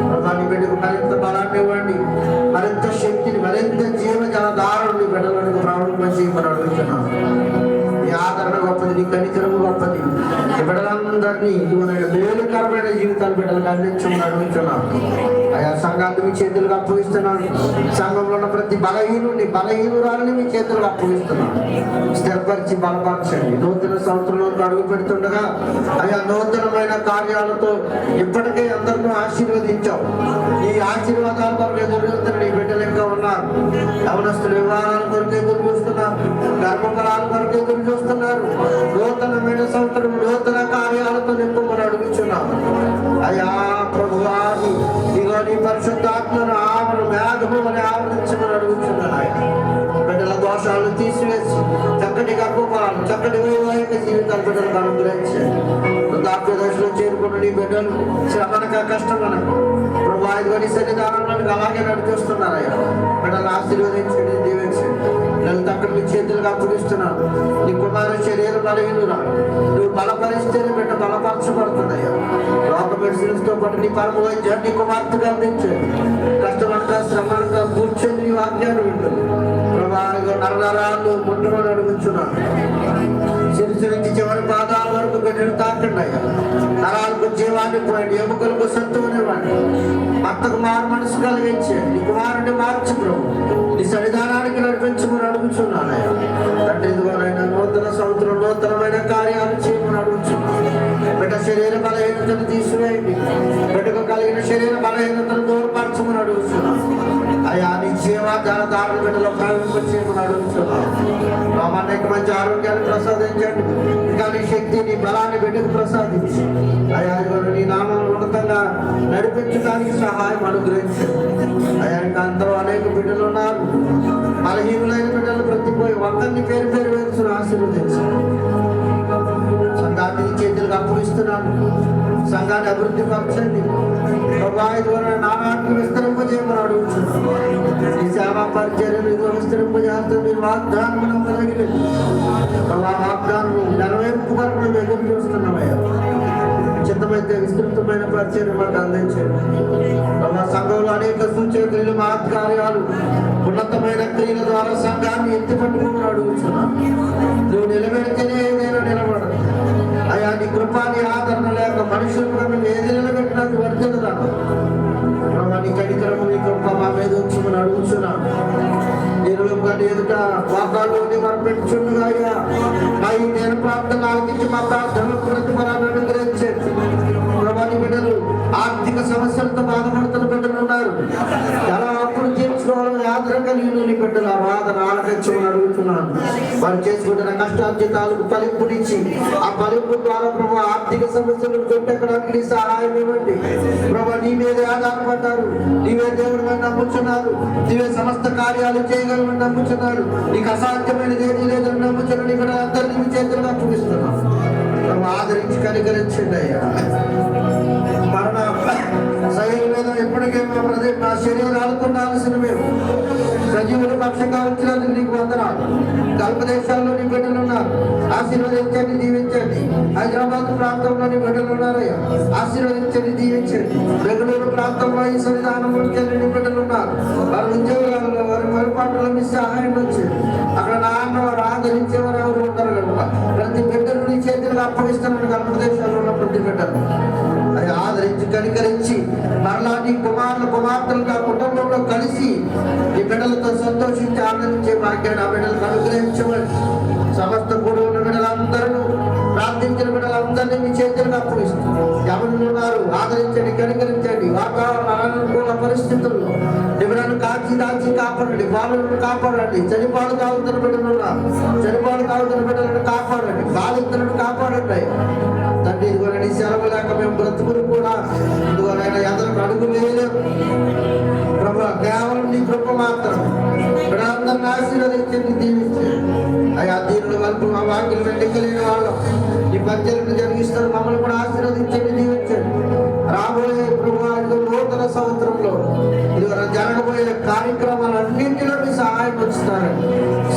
ప్రభా నీ బిడ్డకు మరింత బలాన్ని ఇవ్వండి, మరింత శక్తిని, మరింత జీవజలధారని బిడ్డలకు ప్రారంభం చేయమని అడుగుతున్నాను. నీ ఆదరణ గొప్పది, నీ కనికరము గొప్పది. ఈ బిడ్డలందరినీ మేలుకరమైన జీవితాలు బిడ్డలకు అందించమని అడుగుతున్నాను. ఆయా సంఘాన్ని మీ చేతులకు అప్పగిస్తున్నాను. సంఘంలో ఉన్న ప్రతి బలహీనురాలని మీ చేతులకు అప్పగిస్తున్నాను. స్థిరపరిచి బలపరచండి. నూతన సంవత్సరంలో అడుగు పెడుతుండగా ఆయా నూతనమైన కార్యాలతో ఇప్పటికే అందరినీ ఆశీర్వదించావు. ఈ ఆశీర్వాదాల కొరకు ఎదురు చూస్తున్న నీ బిడ్డలు ఇంకా ఉన్నారు. యవనస్తుల వివాహాల కొరకు ఎదురు చూస్తున్నారు, గర్భఫలాల కొరకు ఎదురు చూస్తున్నారు. నూతనమైన సంవత్సరం నూతన కార్యాలతో నింపమని అడుగుతున్నాను. అయ్యా ప్రభువాని ఇదిగో నీ పరిశుద్ధాత్మను మేఘము అని ఆవరించమని అడుగుతున్నాను. ఆయన బిడ్డల దోషాలను తీసివేసి చక్కటి గర్భఫలాలు, చక్కటి వైవాహిక జీవితాలు బిడ్డలకు అనుగ్రహించండి. వృద్ధాప్య దశలో చేరుకున్న నీ బిడ్డలు శ్రమనక కష్టమనక ప్రభా ఇదిగో నీ సన్నిధానంలో అలాగే నడిపిస్తున్నారయ్యా. బిడ్డలు ఆశీర్వదించండి, దీవించండి. పిల్లలతో అక్కడ మీ చేతులుగా అప్పగిస్తున్నాను. నీ కుమారుడు శరీర బలహీనురా, నువ్వు బలపరిస్తేనే బిడ్డ బలపరచబడుతుందయ్యా. లోక మెడిసిన్స్తో పాటు నీ పరమ వైద్యాన్ని నీ కుమార్తెగా అందించండి. కష్టమంతా శ్రమంతా కూర్చొని నీ వాక్యాన్ని వింటుంది. ప్రభావిగా నరనరాలు ముట్టమని అడుగుతున్నాను. శిరస్సు నుంచి చివరి పాదాల వరకు బిడ్డను తాకండి అయ్యా. నరాలకు జీవాన్ని పోయండి, ఎముకలకు సత్తువనివ్వండి. భర్తకు మారు మనసు కలిగించండి. నీ కుమారుడిని మార్చు ప్రభు, నీ సన్నిధానానికి నడిపించమని అడుగుతున్నాను అయ్యా. తండ్రి ఇదిగోనైనా నూతన సంవత్సరం నూతనమైన కార్యాలు చేయమని అడుగుతున్నాను. బిడ్డ శరీర బలహీనతను తీసివేయండి. బిడ్డకు కలిగిన శరీర బలహీనతను దూరపరచమని అడుగుతున్నాను అయ్యా. నీ జీవాధారదారుల బిడ్డలో ప్రవేశించమని అడుగుతున్నాను. అనేక మంచి ఆరోగ్యాన్ని ప్రసాదించండి. ఇంకా నీ శక్తి, నీ బలాన్ని బిడ్డకు ప్రసాదించి అయ్యా నీ నామం ఉన్నతంగా నడిపించడానికి సహాయం అనుగ్రహించండి అయ్యా. ఇంకా అందరూ అనేక బిడ్డలు ఉన్నారు, బలహీనులైన బిడ్డలు ప్రతిపోయి ఒక్కరిని పేరు పేరు వేసుకుని ఆశీర్వదించండి. సంఘాన్ని చేతులకు అప్పగిస్తున్నాను. సంఘాన్ని అభివృద్ధి పరచండి. ప్రభావి ద్వారా నానాటికి విస్తరింపజేయమని అడుగుతున్నాను. ఈ సేవా పరిచర్యలు విస్తరింపజేస్తే మీరు వాగ్దానం కలిగినది. వాగ్దానం నెరవేర్పు వరకు మేము ఎదురు చూస్తున్నామయ్యా. చిత్తమైతే విస్తృతమైన పరిచయం మాకు అందించండి. మా సంఘంలో అనేక సూచన క్రియలు, మహత్కార్యాలు, ఉన్నతమైన క్రియల ద్వారా సంఘాన్ని ఎత్తిపట్టుకుని అడుగుతున్నాను. నువ్వు నిలబెడితేనే ఏదైనా నిలబడదు అయ్యా. నీ కృపాని ఆదరణ లేక మనుషులు మేము ఏది నిలబెట్టినట్టు వర్తిల్లుతాను. నీ కనికరము, నీ కృప మా మీద వచ్చుమని అడుగుతున్నాను. నేను ఎదుట వాకాళ్ళు మరపెట్టుచుండగా అయ్యా మా ఈ నేను ప్రార్థన ఆలకించి మా ప్రార్థనలకు ప్రతిఫలాన్ని అనుగ్రహించండి. ప్రభాని బిడ్డలు ఆర్థిక సమస్యలతో బాధపడుతున్న బిడ్డలు ఉన్నారు. ఎలా అప్పులు తీర్చుకోవాలని ఆదరణ కలిగిన నీ బిడ్డలు ఆ వాదన ఆలకించమని అడుగుతున్నాను. వారు చేసుకుంటున్న కష్టార్జితాలకు ఫలింపునిచ్చి ఆ ఫలింపు ద్వారా ప్రభు ఆర్థిక సమస్యలను కొట్టెక్కడానికి నీ సహాయం ఇవ్వండి. ప్రభు నీ నీ మీదే ఆధారపడ్డారు. నీవే దేవుడు అని నమ్ముచున్నారు. నీవే సమస్త కార్యాలు చేయగలమని నమ్ముచున్నారు. నీకు అసాధ్యమైనది ఏది లేదని నమ్ముచున్నారు. నీ బిడ్డలు అందరినీ నీ చేతులుగా అప్పగిస్తున్నాం. ఆదరించి కనికరించండి అయ్యా. మరణ శరీరం మీద ఎప్పటికే నా శరీరాలతో ఉండాల్సిన మేము సజీవులు పక్షంగా ఉంచినందుకు నీకు వందనాలు. గల్ప దేశాల్లో నీ బిడ్డలు ఉన్నారు, ఆశీర్వదించండి, దీవించండి. హైదరాబాద్ ప్రాంతంలో నీ బిడ్డలు ఉన్నారయ్యా, ఆశీర్వదించండి, దీవించండి. బెంగళూరు ప్రాంతంలో ఈ సన్నిధానంలో నీ బిడ్డలు ఉన్నారు. వారి ఉద్యోగాలలో వారి పొరపాటులో మీ సహాయం వచ్చింది. అక్కడ నాన్న వారు ఆదరించేవారు ఎవరు ఉంటారు కనుక ప్రతి బిడ్డలు నీ చేతులు అప్పగిస్తున్నాను. గల్ప దేశాల్లో ఉన్న ప్రతి బిడ్డలు అది ఆదరించి కనికరించి మరలా నీ కుమార్తెలు ఆ కుటుంబంలో కలిసి నీ బిడ్డలతో సంతోషించి ఆనందించే భాగ్యాన్ని ఆ బిడ్డలకు అనుగ్రహించమని సమస్త కూడా ఉన్న బిడ్డలందరూ ప్రార్థించిన బిడ్డలందరినీ మీ చేతులకు అప్పగిస్తూ ఎవరు ఉన్నారు ఆదరించండి, కనికరించండి. వాతావరణ అనుకూల పరిస్థితుల్లో బిడ్డలను కాచి దాచి కాపాడండి, బాలులను కాపాడండి. చనిపాలు తాగుతున్న బిడ్డలు ఉన్నారు, చనిపాలు తాగుతున్న బిడ్డలను కాపాడండి, బాలింతలను కాపాడండి. తండ్రి ఇదిగోనైనా సెలవు లేక మేము బ్రతుకులు కూడా ఇదిగోనైనా ఎదరికి అడుగు వేయలేము ప్రభు. కేవలం నీ కృప మాత్రం బిడ్డలందరినీ ఆశీర్వదించండి, దీవించండి అయ్యా. దీనుల వరకు మా వాక్యం వెంటలేని వాళ్ళం ఈ పద్యాలను జరిగిస్తారు. మమ్మల్ని కూడా ఆశీర్వదించండి, దీవించండి. రాబోయే ప్రభు నూతన సంవత్సరంలో ఇదిగో జరగబోయే కార్యక్రమాలన్నింటిలో మీ సహాయం వచ్చిస్తారండి.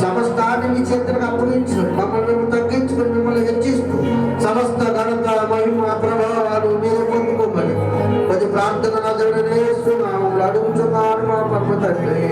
సమస్తాన్ని మీ చేతులకు అప్పగించు, మమ్మల్ని మేము తగ్గించుకుని మిమ్మల్ని హెచ్చిస్తూ సమస్త ఘనత మహిమ ప్రభావాలు మీరు పొందుకోమని కొద్ది ప్రార్థన అడుగుతున్నాను మా పరమ తండ్రి.